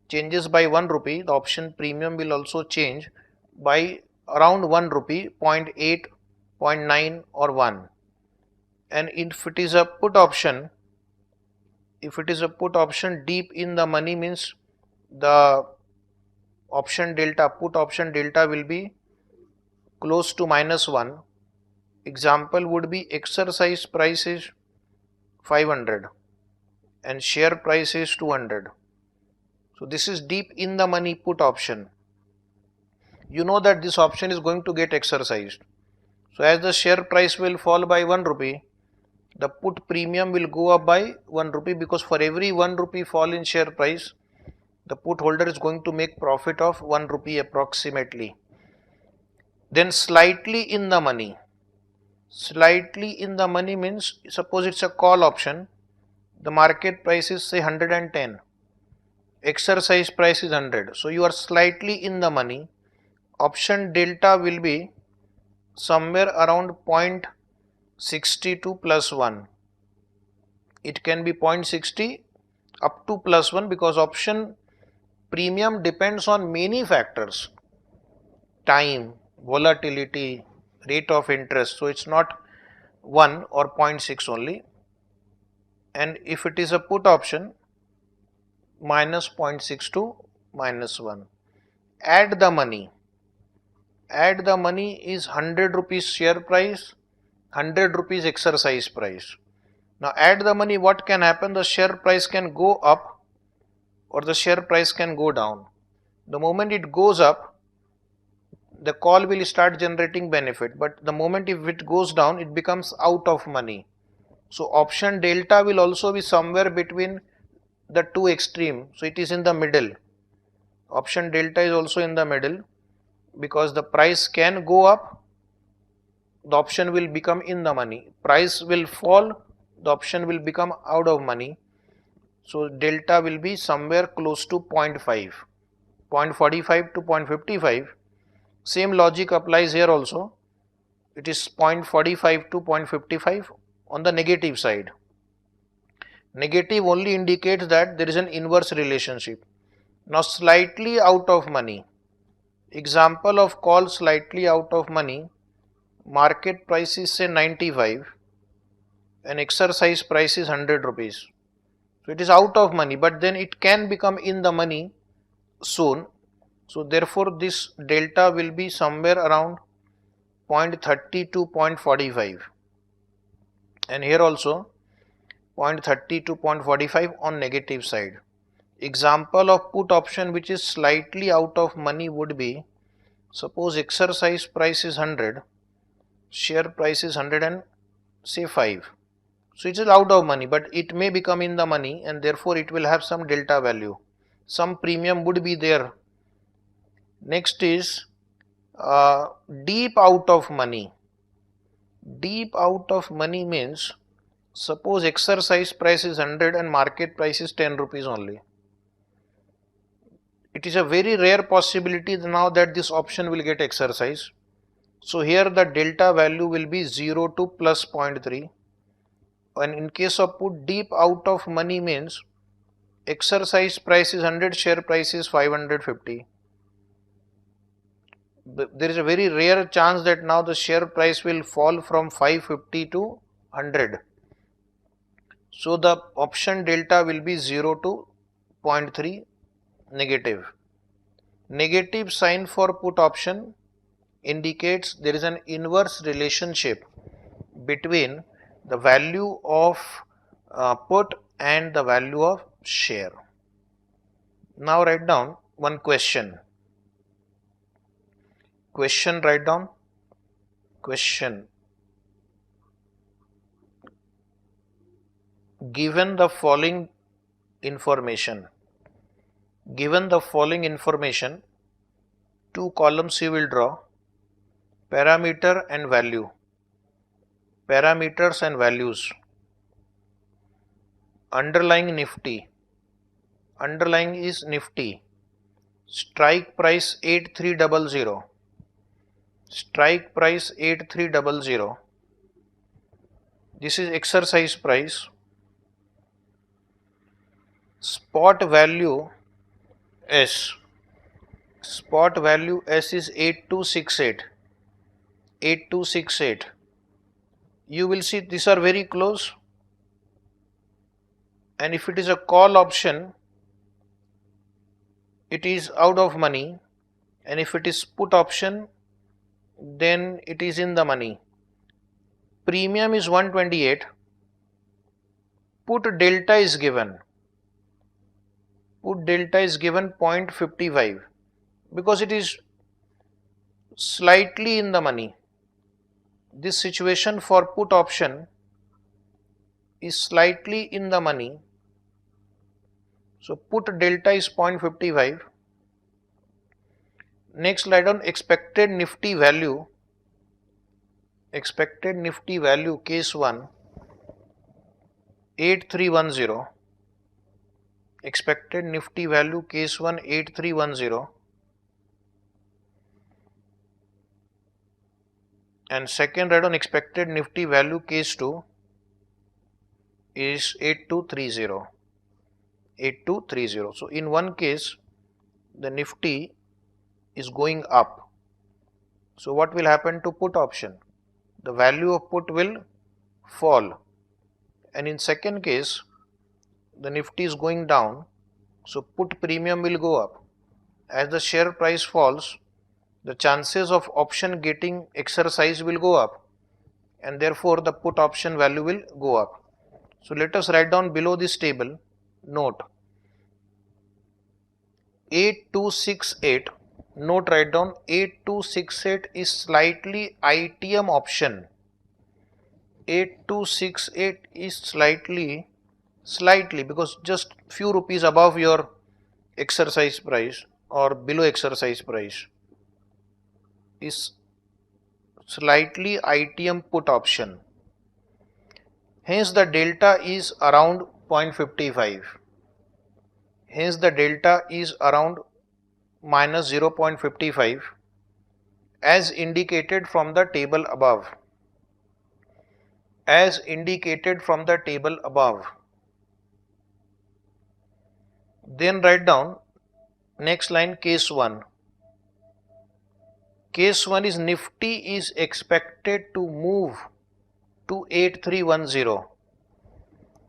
changes by 1 rupee, the option premium will also change by around 1 rupee, 0.8, 0.9 or 1. And if it is a put option, deep in the money means the option delta, put option delta will be close to -1. Example would be exercise price is 500 and share price is 200. So this is deep in the money put option. You know that this option is going to get exercised. So as the share price will fall by 1 rupee, the put premium will go up by 1 rupee, because for every 1 rupee fall in share price, the put holder is going to make profit of 1 rupee approximately. Then slightly in the money. Slightly in the money means, suppose it's a call option, the market price is say 110, exercise price is 100. So you are slightly in the money. Option delta will be somewhere around 0.62 plus 1. It can be 0.60 up to plus 1, because option premium depends on many factors: time, volatility, rate of interest. So it's not 1 or 0.6 only. And if it is a put option, minus 0.6 to minus 1. Add the money. Add the money is 100 rupees share price, 100 rupees exercise price. Now add the money, what can happen? The share price can go up or the share price can go down. The moment it goes up, the call will start generating benefit, but the moment if it goes down, it becomes out of money. So option delta will also be somewhere between the two extreme. So it is in the middle. Option delta is also in the middle, because the price can go up, the option will become in the money. Price will fall, the option will become out of money. So delta will be somewhere close to 0.5, 0.45 to 0.55. Same logic applies here also. It is 0.45 to 0.55 on the negative side. Negative only indicates that there is an inverse relationship. Now slightly out of money. Example of call slightly out of money. Market price is say 95 and exercise price is 100 rupees. So it is out of money, but then it can become in the money soon. So therefore this delta will be somewhere around 0.30 to 0.45, and here also 0.30 to 0.45 on negative side. Example of put option which is slightly out of money would be, suppose exercise price is 100, share price is 100 and say 5. So it is out of money, but it may become in the money and therefore it will have some delta value. Some premium would be there. Next is deep out of money. Deep out of money means, suppose exercise price is 100 and market price is 10 rupees only. It is a very rare possibility now that this option will get exercised. So here the delta value will be 0 to plus 0.3. And in case of put deep out of money means, exercise price is 100, share price is 550. There is a very rare chance that now the share price will fall from 550 to 100. So the option delta will be 0 to 0.3 negative. Negative sign for put option indicates there is an inverse relationship between the value of put and the value of share. Now write down one question. Write down question. Given the following information, two columns you will draw, parameter and value, parameters and values. Underlying Nifty, underlying is Nifty, strike price 8300, strike price 8300, this is exercise price. Spot value S, spot value S is 8268, 8268. You will see these are very close, and if it is a call option, it is out of money, and if it is put option, then it is in the money. Premium is 128, put delta is given, put delta is given 0.55 because it is slightly in the money. This situation for put option is slightly in the money, so put delta is 0.55. Next, write down expected Nifty value, expected Nifty value case 1 8310, expected Nifty value case 1 8310, and second, write down expected Nifty value case 2 is 8230, 8230. So in one case the Nifty is going up, so what will happen to put option? The value of put will fall, and in second case the Nifty is going down, so put premium will go up. As the share price falls, the chances of option getting exercised will go up, and therefore the put option value will go up. So let us write down below this table, note 8268, note write down 8268 is slightly ITM option, 8268 is slightly because just few rupees above your exercise price or below exercise price, is slightly ITM put option. Hence the delta is around 0.55. Hence the delta is around minus 0.55 as indicated from the table above. As indicated from the table above. Then write down next line case 1. Case 1 is Nifty is expected to move to 8310.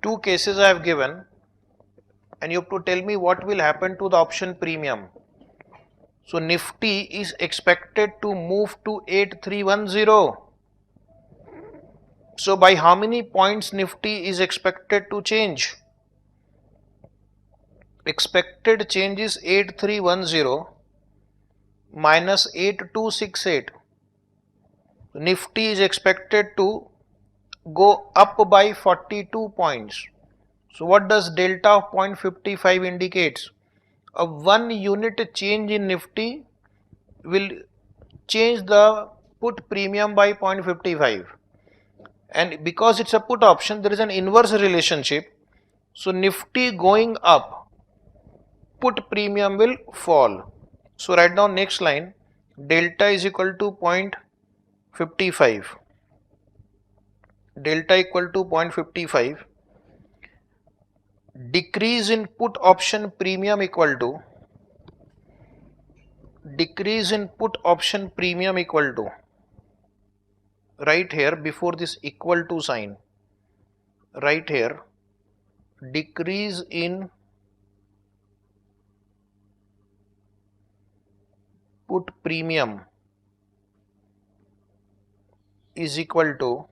Two cases I have given, and you have to tell me what will happen to the option premium. So Nifty is expected to move to 8310. So by how many points Nifty is expected to change? Expected change is 8310 minus 8268. Nifty is expected to go up by 42 points. So what does delta of 0.55 indicates? A 1 unit change in Nifty will change the put premium by 0.55, and because it's a put option, there is an inverse relationship. So Nifty going up, put premium will fall. So write down next line, delta is equal to 0.55, delta equal to 0.55, decrease in put option premium equal to, decrease in put option premium equal to, right here before this equal to sign, right here, decrease in put premium is equal to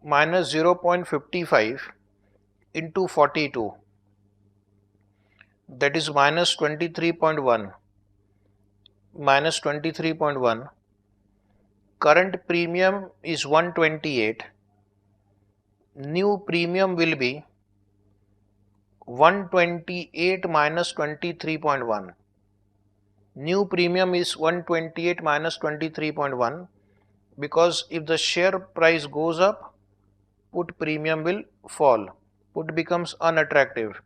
minus 0.55 into 42, that is minus 23.1. Minus 23.1. Current premium is 128. New premium will be 128 minus 23.1. New premium is 128 minus 23.1, because if the share price goes up, put premium will fall. Put becomes unattractive.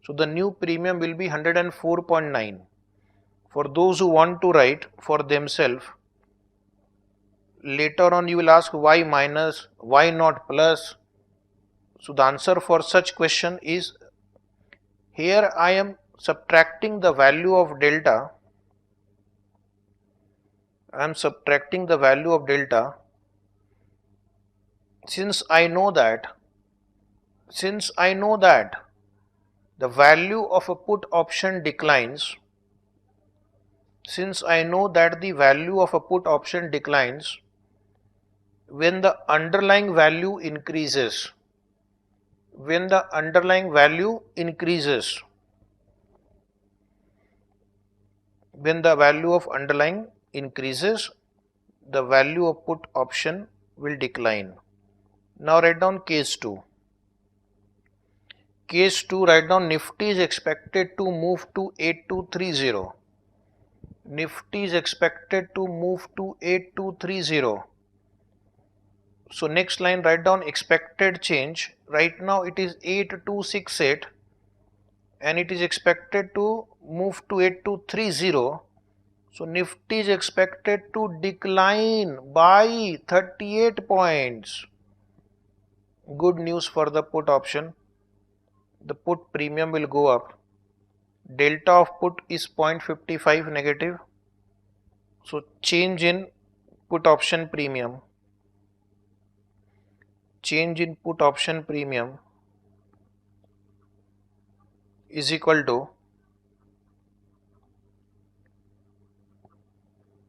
So the new premium will be 104.9. For those who want to write for themselves, later on you will ask why minus, why not plus. So the answer for such question is, here I am subtracting the value of delta. I am subtracting the value of delta since I know that the value of a put option declines. Since I know that the value of a put option declines when the underlying value increases. When the underlying value increases. When the value of underlying increases, the value of put option will decline. Now write down case 2. Case 2, write down Nifty is expected to move to 8230. Nifty is expected to move to 8230. So next line, write down expected change. Right now it is 8268 and it is expected to move to 8230. So Nifty is expected to decline by 38 points. Good news for the put option. The put premium will go up. Delta of put is 0.55 negative. So change in put option premium. Change in put option premium is equal to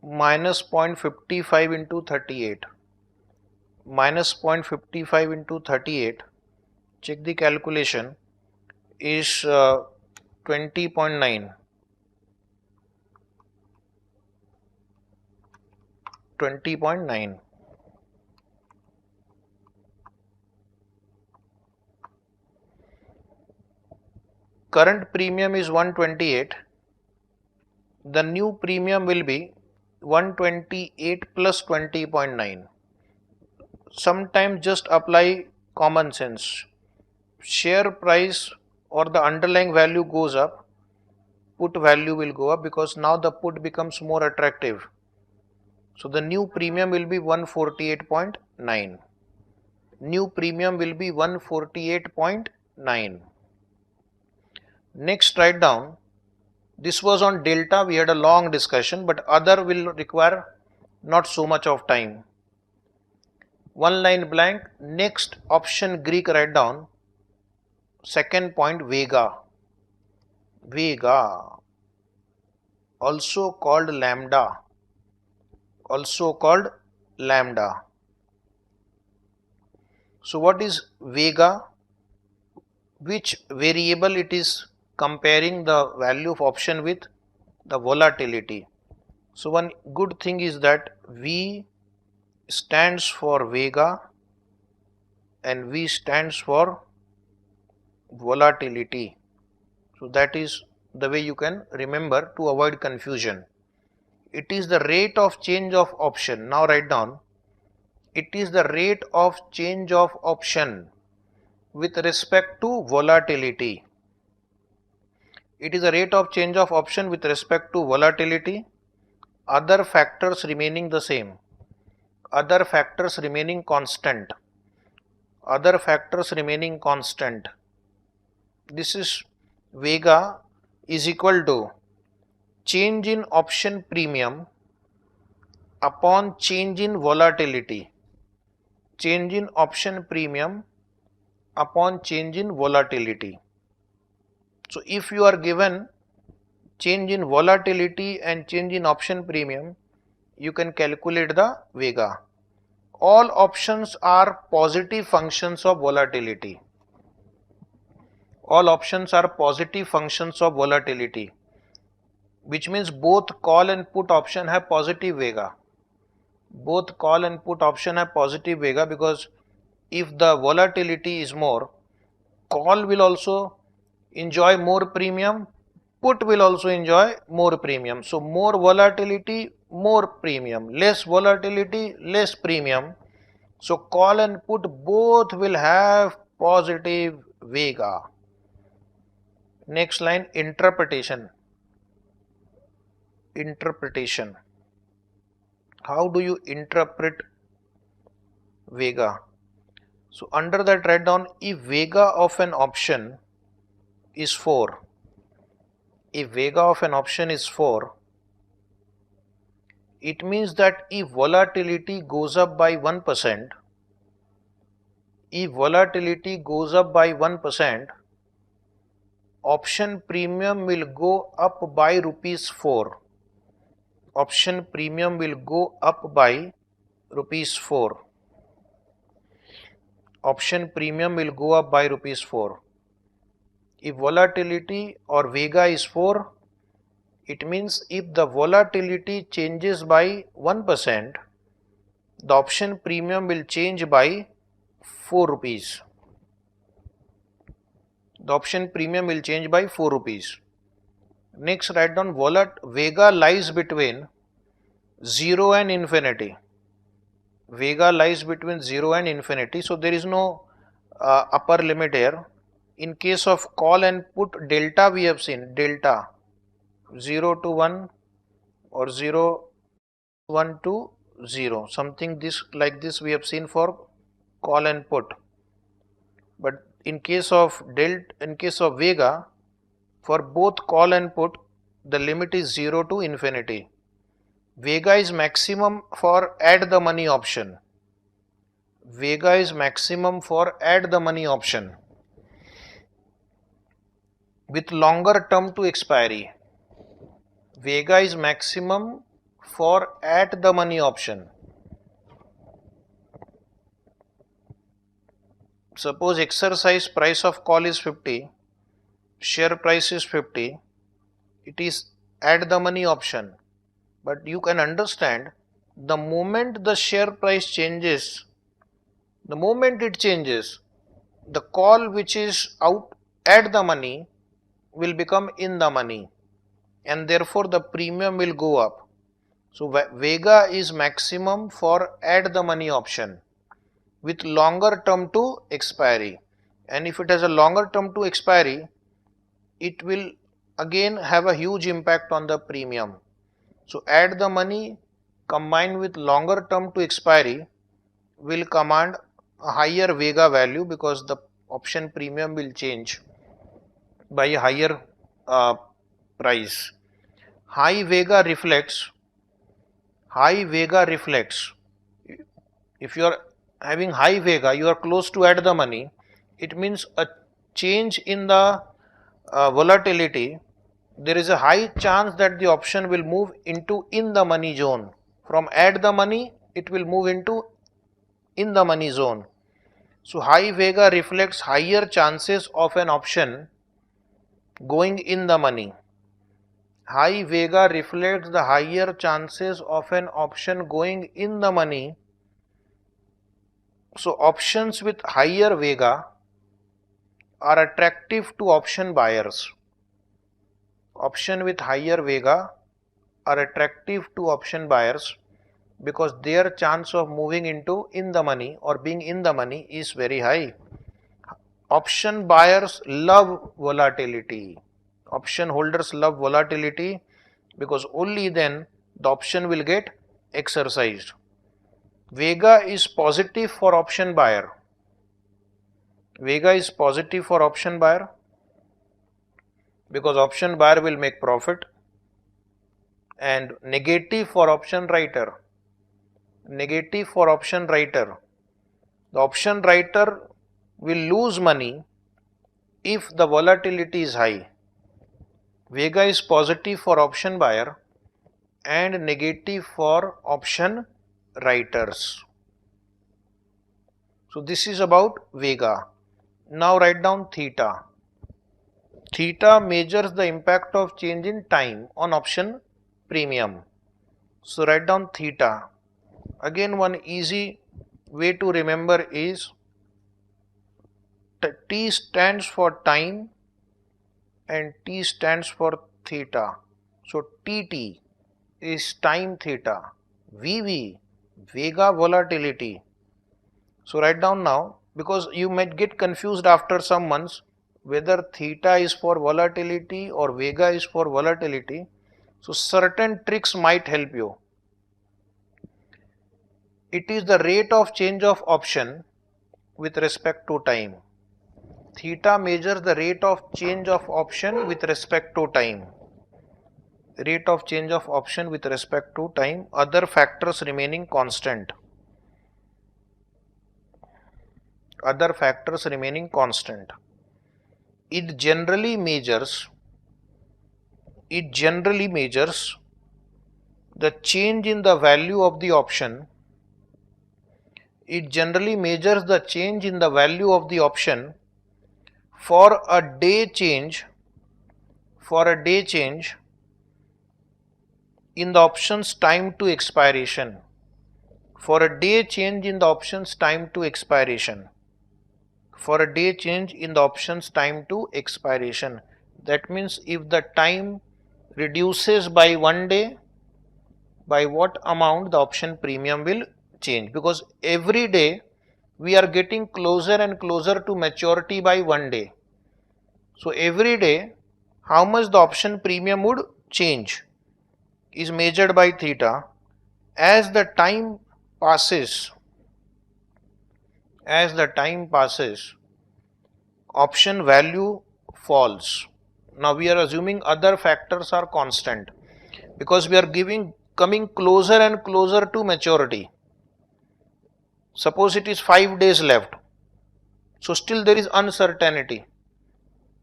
minus 0.55 into 38. Minus 0.55 into 38, check the calculation, is 20.9. 20.9. Current premium is 128. The new premium will be 128 plus 20.9. Sometimes just apply common sense. Share price or the underlying value goes up, put value will go up, because now the put becomes more attractive. So the new premium will be 148.9. New premium will be 148.9. Next, write down, this was on delta, we had a long discussion, but other will require not so much of time. One line blank. Next option Greek, write down. Second point, Vega. Vega, also called lambda. Also called lambda. So what is Vega? Which variable it is comparing the value of option with? The volatility. So one good thing is that V stands for Vega and V stands for volatility. So that is the way you can remember to avoid confusion. It is the rate of change of option. Now write down, it is the rate of change of option with respect to volatility. It is the rate of change of option with respect to volatility, other factors remaining the same, other factors remaining constant, other factors remaining constant. This is Vega is equal to change in option premium upon change in volatility. Change in option premium upon change in volatility. So if you are given change in volatility and change in option premium, you can calculate the Vega. All options are positive functions of volatility. all options are positive functions of volatility, which means both call and put option have positive vega. Both call and put option have positive vega, because if the volatility is more, call will also enjoy more premium, put will also enjoy more premium. So more volatility, more premium, less volatility, less premium. So call and put both will have positive vega. Next line, interpretation. Interpretation. How do you interpret vega? So under that, write down, if vega of an option is 4, if vega of an option is 4, it means that if volatility goes up by 1%, if volatility goes up by 1%, option premium will go up by rupees 4. Option premium will go up by rupees 4. Option premium will go up by rupees 4. If volatility or vega is 4, it means if the volatility changes by 1%, the option premium will change by 4 rupees. The option premium will change by 4 rupees. Next, write down, vega lies between 0 and infinity. Vega lies between 0 and infinity. So there is no upper limit here. In case of call and put, delta we have seen, delta 0 to 1 or 0 1 to 0, something this like this we have seen for call and put. But in case of vega, for both call and put, the limit is 0 to infinity. Vega is maximum for add the money option. Vega is maximum for add the money option with longer term to expiry. Vega is maximum for at the money option. Suppose exercise price of call is 50, share price is 50, it is at the money option. But you can understand, the moment the share price changes, the moment it changes, the call which is out at the money will become in the money, and therefore the premium will go up. So vega is maximum for at the money option with longer term to expiry, and if it has a longer term to expiry, it will again have a huge impact on the premium. So add the money combined with longer term to expiry will command a higher vega value, because the option premium will change by a higher price. High vega reflects, if you are having high vega, you are close to add the money, it means a change in the volatility, there is a high chance that the option will move into in the money zone. From add the money, it will move into in the money zone. So high vega reflects higher chances of an option going in the money. High vega reflects the higher chances of an option going in the money. So options with higher vega are attractive to option buyers. Option with higher vega are attractive to option buyers because their chance of moving into in the money or being in the money is very high. Option buyers love volatility. Option holders love volatility because only then the option will get exercised. Vega is positive for option buyer. Vega is positive for option buyer because option buyer will make profit, and negative for option writer. Negative for option writer. The option writer will lose money if the volatility is high. Vega is positive for option buyer and negative for option writers. So this is about vega. Now write down theta. Theta measures the impact of change in time on option premium. So write down theta. Again, one easy way to remember is T stands for time and T stands for theta. So TT is time theta. VV, Vega volatility. So write down now, because you might get confused after some months whether theta is for volatility or Vega is for volatility. So certain tricks might help you. It is the rate of change of option with respect to time. Theta measures the rate of change of option with respect to time. Rate of change of option with respect to time, other factors remaining constant. Other factors remaining constant. It generally measures the change in the value of the option. It generally measures the change in the value of the option for a day change in the option's time to expiration. For a day change in the option's time to expiration. For a day change in the option's time to expiration. That means if the time reduces by 1 day, by what amount the option premium will change, because every day we are getting closer and closer to maturity by 1 day. So every day how much the option premium would change is measured by theta. As the time passes, option value falls. Now we are assuming other factors are constant because we are coming closer and closer to maturity. Suppose it is 5 days left, so still there is uncertainty.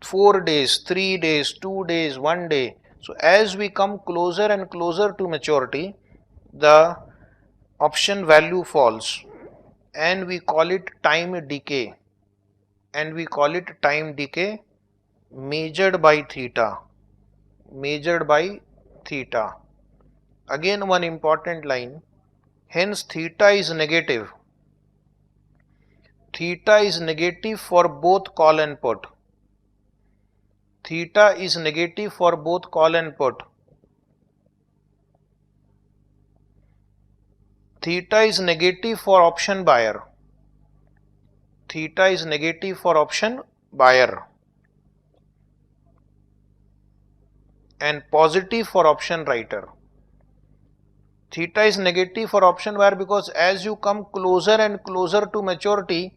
4 days, 3 days, 2 days, 1 day. So as we come closer and closer to maturity, the option value falls and we call it time decay. Measured by theta. Again, one important line. Hence theta is negative. Theta is negative for both call and put. Theta is negative for both call and put. Theta is negative for option buyer. Theta is negative for option buyer and positive for option writer. Theta is negative for option buyer because as you come closer and closer to maturity,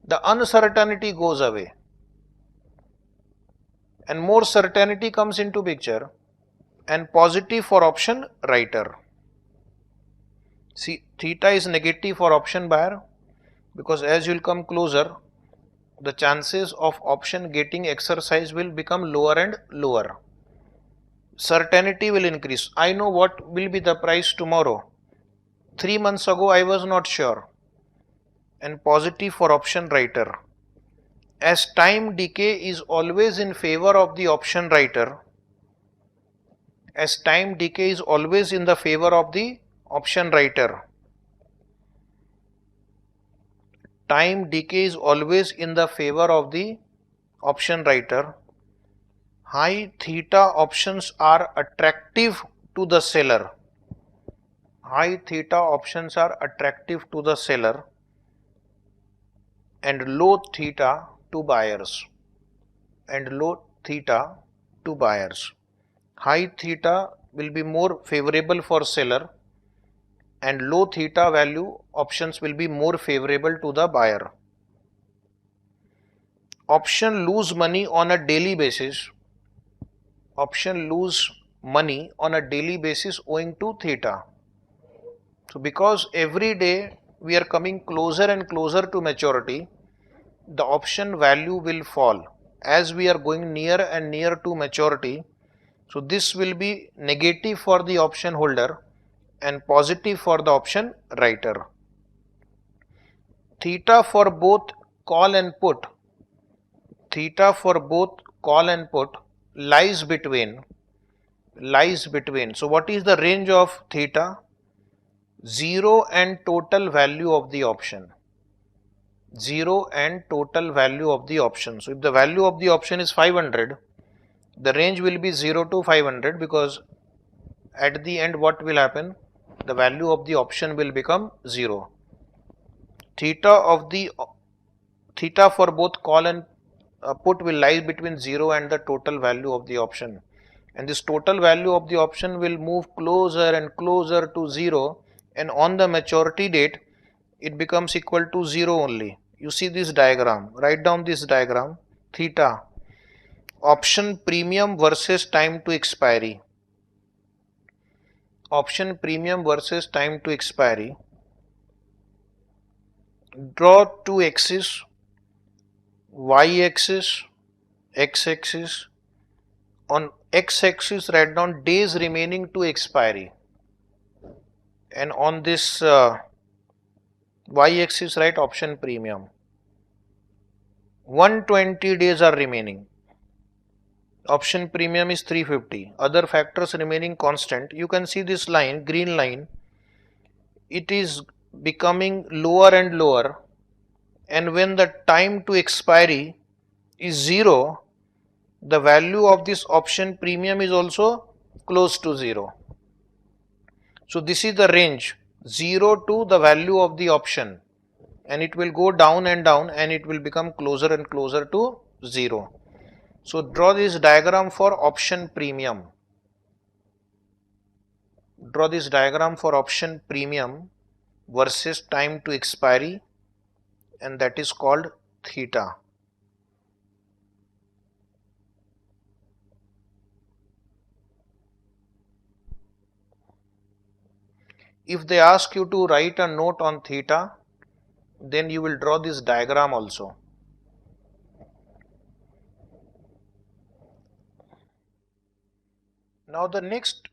the uncertainty goes away and more certainty comes into picture, and positive for option writer. See, theta is negative for option buyer because as you will come closer, the chances of option getting exercised will become lower and lower. Certainty will increase. I know what will be the price tomorrow. 3 months ago I was not sure. And positive for option writer. As time decay is always in favor of the option writer, time decay is always in the favor of the option writer, high theta options are attractive to the seller. And low theta to buyers. High theta will be more favorable for seller and low theta value options will be more favorable to the buyer. Option lose money on a daily basis. Owing to theta. So because every day we are coming closer and closer to maturity, the option value will fall as we are going near and near to maturity. So this will be negative for the option holder and positive for the option writer. Theta for both call and put call and put lies between. So what is the range of theta? 0 and total value of the option. 0 and total value of the option. So if the value of the option is 500, the range will be 0 to 500, because at the end what will happen? The value of the option will become 0. Theta for both call and put will lie between 0 and the total value of the option, and this total value of the option will move closer and closer to 0, and on the maturity date it becomes equal to 0 only. You see this diagram, write down this diagram. Theta, option premium versus time to expiry. Option premium versus time to expiry. Draw two axes, y-axis, x-axis. On x-axis write down days remaining to expiry, and on this y-axis write option premium. 120 days are remaining. Option premium is 350. Other factors remaining constant. You can see this line, green line, it is becoming lower and lower, and when the time to expiry is 0, the value of this option premium is also close to 0. So this is the range, 0 to the value of the option, and it will go down and down, and it will become closer and closer to 0. So draw this diagram for option premium. Draw this diagram for option premium versus time to expiry, and that is called theta. If they ask you to write a note on theta, then you will draw this diagram also. Now the next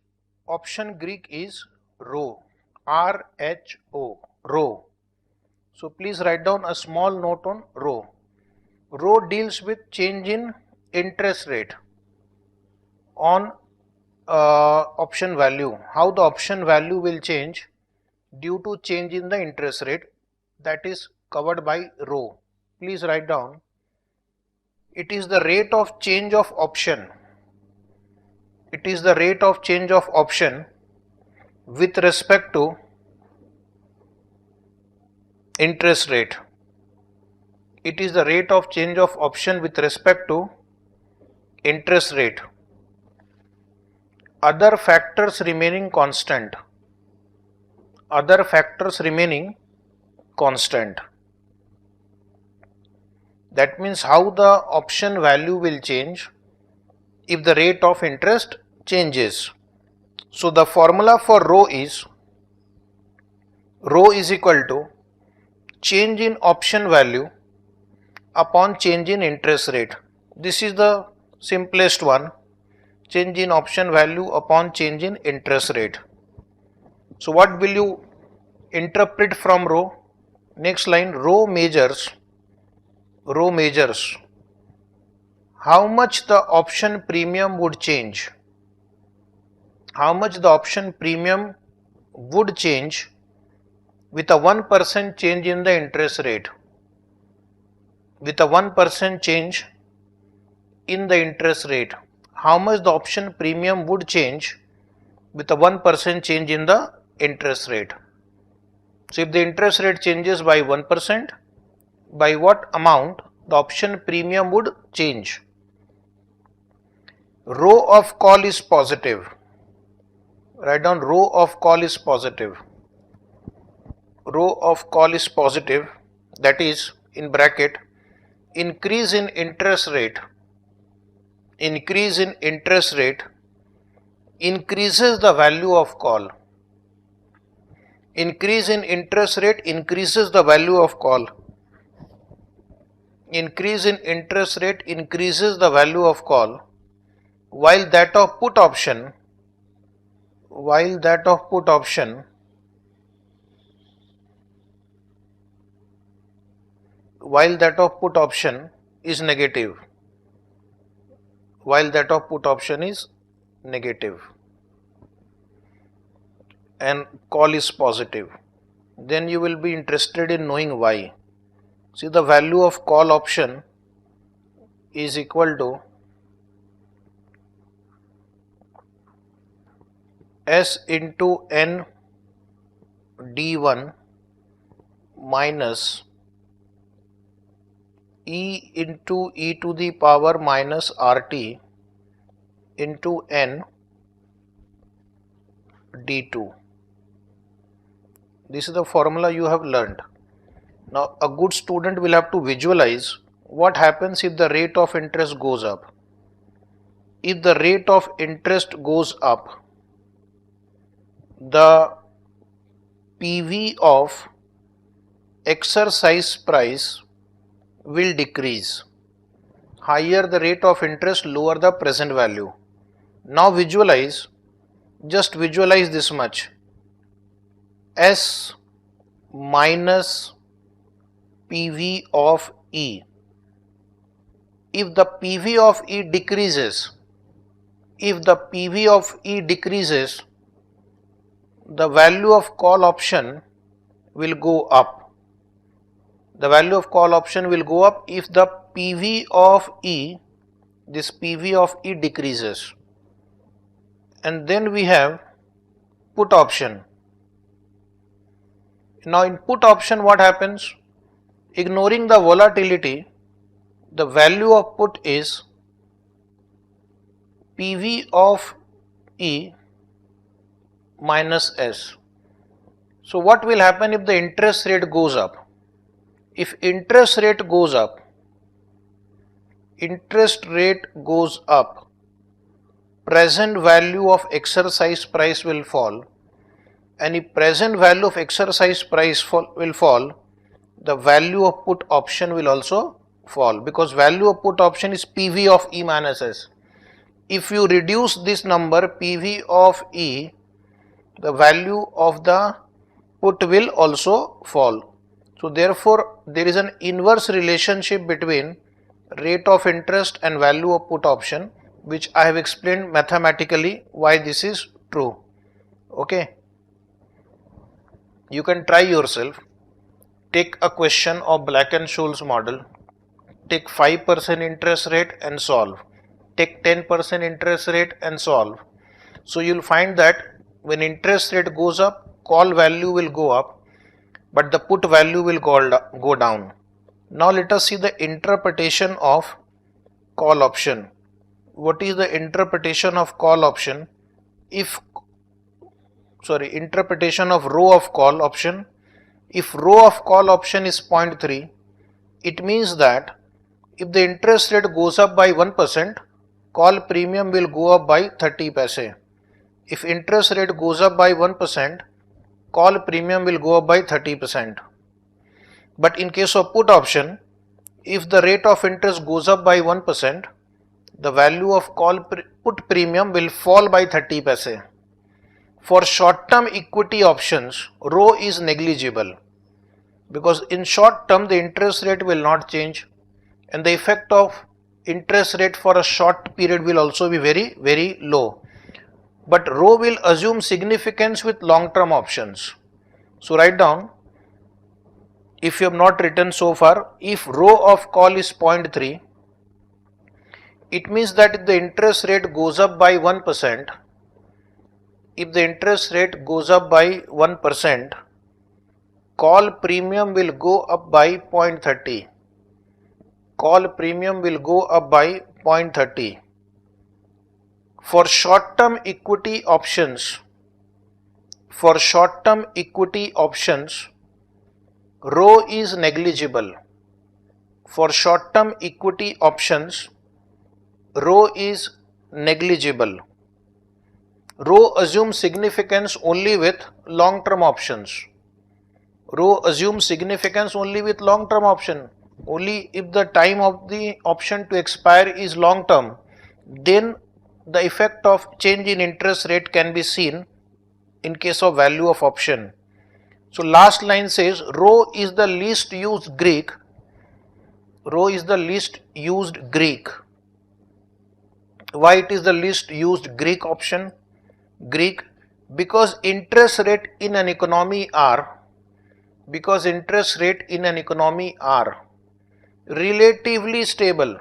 option Greek is rho, R-H-O, rho. So please write down a small note on rho. Rho deals with change in interest rate on option value. How the option value will change due to change in the interest rate, that is covered by rho. Please write down, it is the rate of change of option. It is the rate of change of option with respect to interest rate. It is the rate of change of option with respect to interest rate. Other factors remaining constant. Other factors remaining constant. That means how the option value will change if the rate of interest changes. So the formula for rho is equal to change in option value upon change in interest rate. This is the simplest one, change in option value upon change in interest rate. So what will you interpret from rho? Next line, rho measures how much the option premium would change. How much the option premium would change with a 1% change in the interest rate. With a 1% change in the interest rate, how much the option premium would change with a 1% change in the interest rate. So if the interest rate changes by 1%, by what amount the option premium would change? Rho of call is positive. Write down, rho of call is positive. Rho of call is positive, that is in bracket, increase in interest rate. Increase in interest rate increases the value of call. Increase in interest rate increases the value of call. Increase in interest rate increases the value of call, while that of put option is negative. while that of put option is negative and call is positive. Then you will be interested in knowing why. See, the value of call option is equal to S into N D1 minus E into e to the power minus RT into N D2. This is the formula you have learned. Now a good student will have to visualize what happens if the rate of interest goes up. If the rate of interest goes up, the PV of exercise price will decrease. Higher the rate of interest, lower the present value. Now visualize, just visualize this much. S minus PV of E. If the PV of E decreases, the value of call option will go up. The value of call option will go up if the PV of E, this PV of E decreases. And then we have put option. Now in put option what happens? Ignoring the volatility, the value of put is PV of E minus S. So what will happen if the interest rate goes up? If interest rate goes up, present value of exercise price will fall, and if present value of exercise price will fall, the value of put option will also fall, because value of put option is PV of E minus S. If you reduce this number PV of E, the value of the put will also fall. So therefore there is an inverse relationship between rate of interest and value of put option, which I have explained mathematically why this is true. Okay, you can try yourself. Take a question of Black-Scholes model, take 5% interest rate and solve, take 10% interest rate and solve. So you will find that when interest rate goes up, call value will go up, but the put value will go down. Now let us see the interpretation of call option. What is the interpretation of call option? Interpretation of row of call option. If row of call option is 0.3, it means that if the interest rate goes up by 1%, call premium will go up by 30 paise. If interest rate goes up by 1%, call premium will go up by 30%. But in case of put option, if the rate of interest goes up by 1%, the value of put premium will fall by 30 paise. For short term equity options, rho is negligible, because in short term the interest rate will not change, and the effect of interest rate for a short period will also be very, very low. But rho will assume significance with long term options. So write down, if you have not written so far, if rho of call is 0.3, it means that if the interest rate goes up by 1%, call premium will go up by 0.30. For short term equity options, rho is negligible. Rho assumes significance only with long term options. Only if the time of the option to expire is long term, then the effect of change in interest rate can be seen in case of value of option. So last line says rho is the least used Greek. Why it is the least used Greek option? Greek, because interest rate in an economy are relatively stable.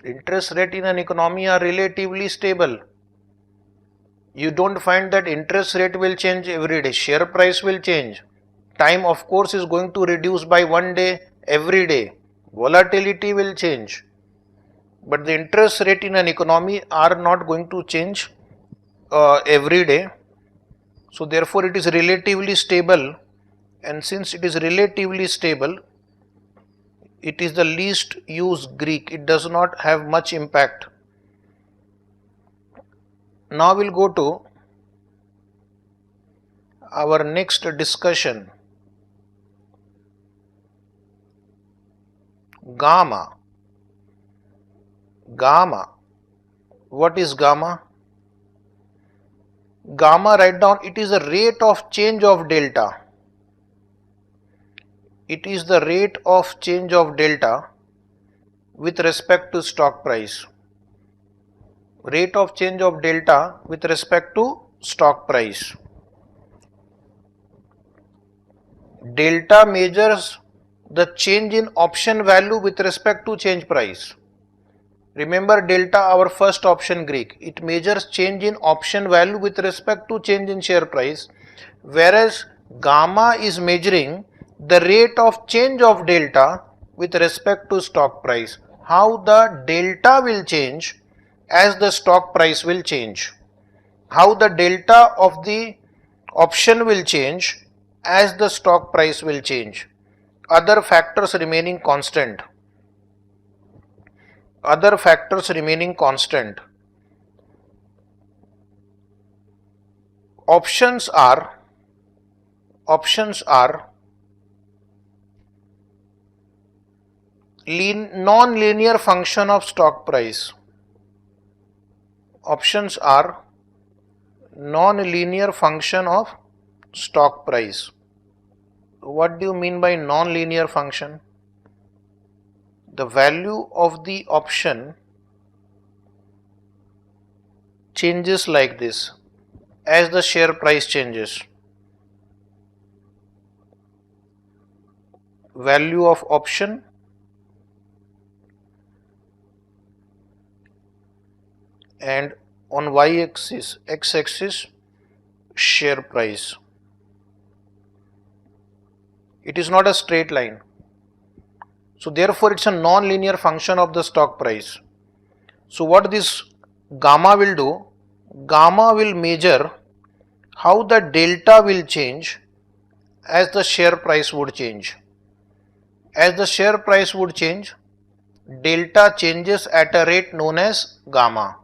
Interest rate in an economy are relatively stable. You don't find that interest rate will change every day. Share price will change. Time, of course, is going to reduce by one day every day. Volatility will change. But the interest rate in an economy are not going to change every day. So therefore it is relatively stable, and since it is relatively stable, it is the least used Greek. It does not have much impact. Now we'll go to our next discussion. Gamma. Gamma. What is gamma? Gamma, write down, it is the rate of change of delta. It is the rate of change of delta with respect to stock price. Rate of change of delta with respect to stock price. Delta measures the change in option value with respect to change price. Remember delta, our first option Greek. It measures change in option value with respect to change in share price, whereas gamma is measuring the rate of change of delta with respect to stock price. How the delta will change as the stock price will change. How the delta of the option will change as the stock price will change. Other factors remaining constant. Other factors remaining constant. Options are non-linear function of stock price. Options are non-linear function of stock price. What do you mean by non-linear function? The value of the option changes like this as the share price changes. Value of option and on y-axis, x-axis, share price. It is not a straight line. So therefore it's a non-linear function of the stock price. So what this gamma will do? Gamma will measure how the delta will change as the share price would change. As the share price would change, delta changes at a rate known as gamma.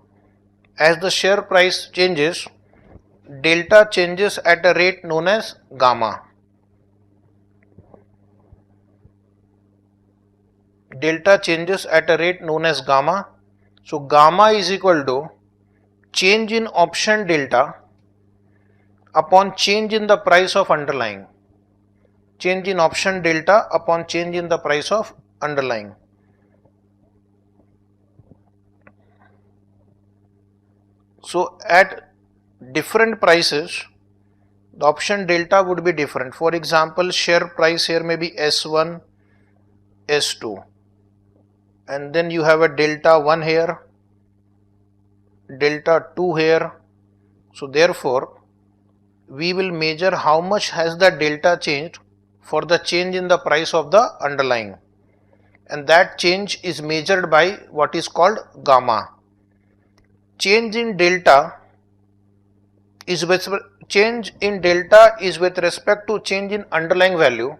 As the share price changes, delta changes at a rate known as gamma. Delta changes at a rate known as gamma. So gamma is equal to change in option delta upon change in the price of underlying. Change in option delta upon change in the price of underlying. So at different prices, the option delta would be different. For example, share price here may be S1, S2. And then you have a delta 1 here, delta 2 here. So therefore, we will measure how much has the delta changed for the change in the price of the underlying. And that change is measured by what is called gamma. Change in delta is with respect to change in underlying value.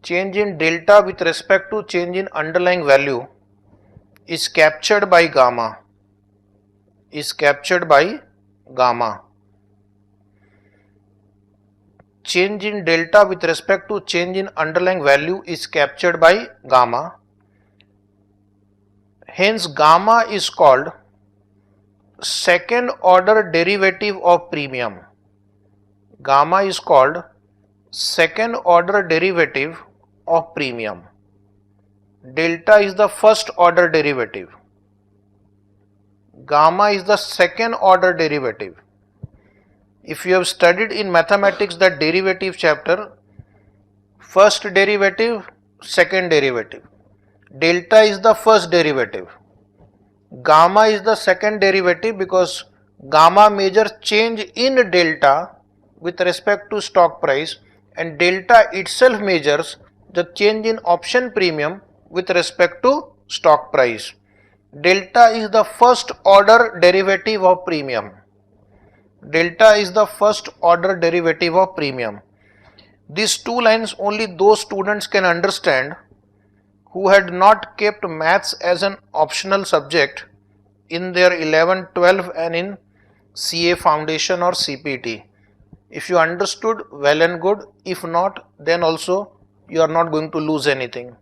Change in delta with respect to change in underlying value is captured by gamma. Change in delta with respect to change in underlying value is captured by gamma. Hence gamma is called second order derivative of premium. Gamma is called second order derivative of premium. Delta is the first order derivative. Gamma is the second order derivative. If you have studied in mathematics that derivative chapter, first derivative, second derivative. Delta is the first derivative. Gamma is the second derivative because gamma measures change in delta with respect to stock price, and delta itself measures the change in option premium with respect to stock price. Delta is the first order derivative of premium. Delta is the first order derivative of premium. These two lines only those students can understand who had not kept maths as an optional subject in their 11, 12 and in CA Foundation or CPT. If you understood, well and good. If not, then also you are not going to lose anything.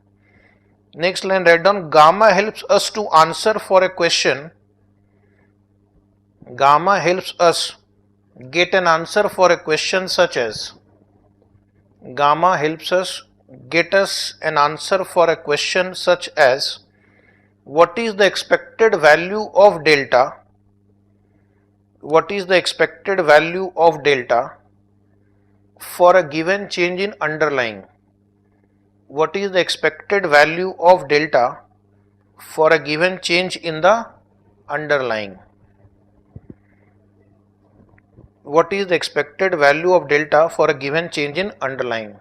Next line, write down, gamma helps us to answer for a question. Gamma helps us get an answer for a question such as, gamma helps us get us an answer for a question such as, what is the expected value of delta? What is the expected value of delta for a given change in underlying? What is the expected value of delta for a given change in the underlying? What is the expected value of delta for a given change in underlying?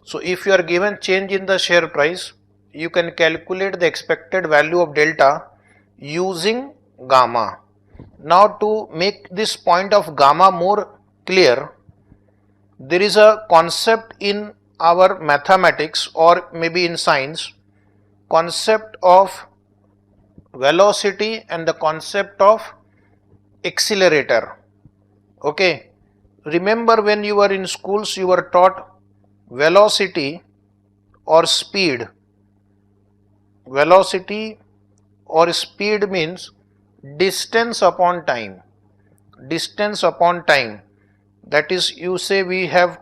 So if you are given change in the share price, you can calculate the expected value of delta using gamma. Now to make this point of gamma more clear, there is a concept in our mathematics or maybe in science, concept of velocity and the concept of accelerator. Okay, remember when you were in schools, you were taught velocity or speed. Velocity or speed means distance upon time. Distance upon time. That is, you say we are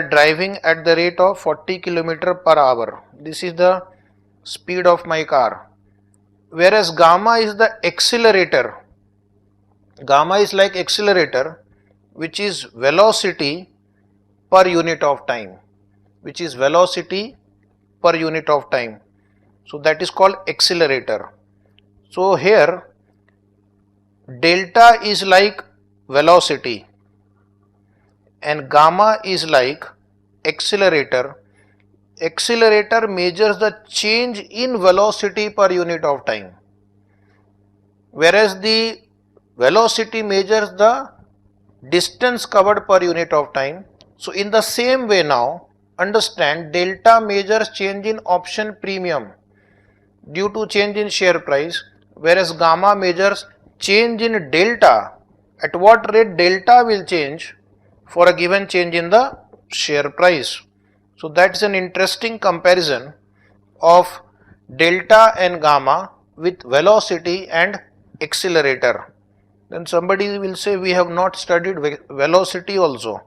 driving at the rate of 40 km per hour. This is the speed of my car. Whereas gamma is the accelerator. Gamma is like accelerator, which is velocity per unit of time. Which is velocity per unit of time. So that is called accelerator. So here delta is like velocity and gamma is like accelerator. Accelerator measures the change in velocity per unit of time, whereas the velocity measures the distance covered per unit of time. So in the same way now, understand, delta measures change in option premium due to change in share price, whereas gamma measures change in delta, at what rate delta will change for a given change in the share price. So that's an interesting comparison of delta and gamma with velocity and accelerator. Then somebody will say, we have not studied velocity also,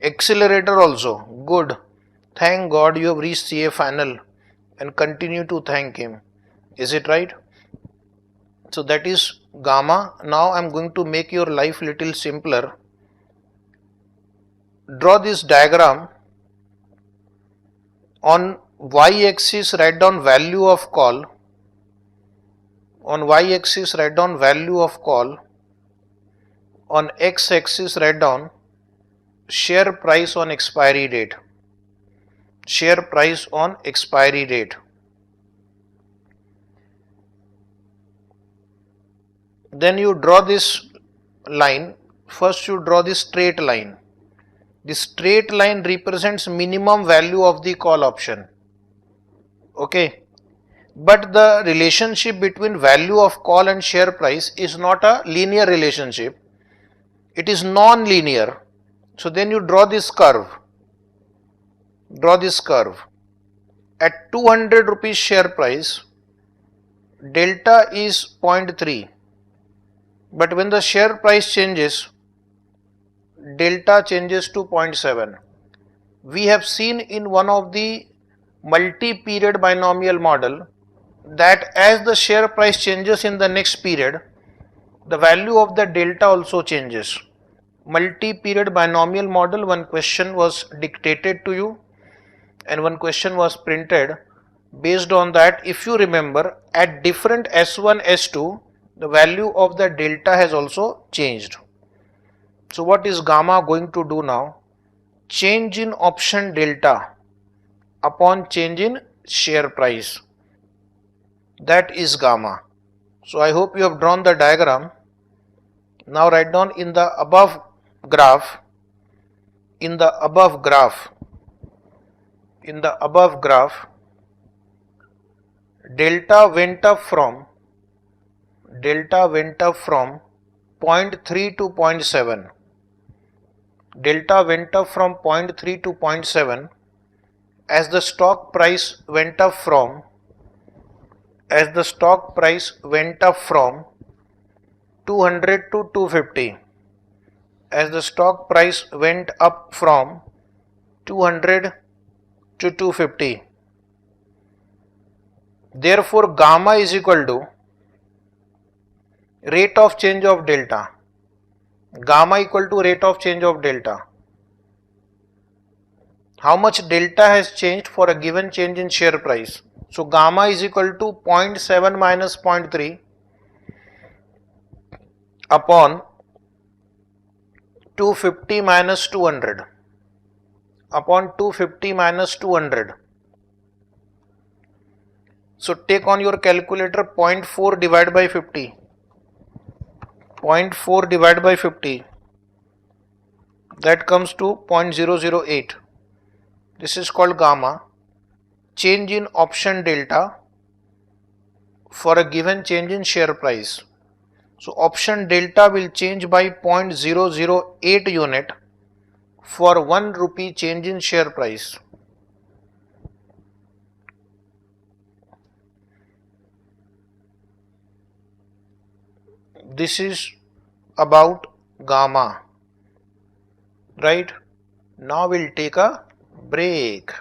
accelerator also. Good, thank God you have reached CA final and continue to thank him. Is it right? So that is gamma. Now I am going to make your life little simpler. Draw this diagram. On y-axis write down value of call. On y-axis write down value of call. On x-axis write down share price on expiry date. Share price on expiry date. Then you draw this line. First you draw this straight line. The straight line represents minimum value of the call option. Okay. But the relationship between value of call and share price is not a linear relationship. It is non-linear. So then you draw this curve. Draw this curve. At 200 rupees share price, delta is 0.3. But when the share price changes, delta changes to 0.7. We have seen in one of the multi-period binomial model that as the share price changes in the next period, the value of the delta also changes. Multi-period binomial model, one question was dictated to you and one question was printed. Based on that, if you remember, at different S1, S2, the value of the delta has also changed. So what is gamma going to do now? Change in option delta upon change in share price. That is gamma. So I hope you have drawn the diagram. Now write down in the above graph, delta went up from 0.3 to 0.7. Delta went up from 0.3 to 0.7 as the stock price went up from 200 to 250. As the stock price went up from 200 to 250. Therefore, gamma is equal to rate of change of delta. Gamma equal to rate of change of delta. How much delta has changed for a given change in share price? So gamma is equal to 0.7 minus 0.3 upon 250 minus 200 upon 250 minus 200. So take on your calculator 0.4 divided by 50. 0.4 divided by 50. That comes to 0.008. This is called gamma. Change in option delta for a given change in share price. So option delta will change by 0.008 unit for 1 rupee change in share price. This is about gamma, right? Now we'll take a break.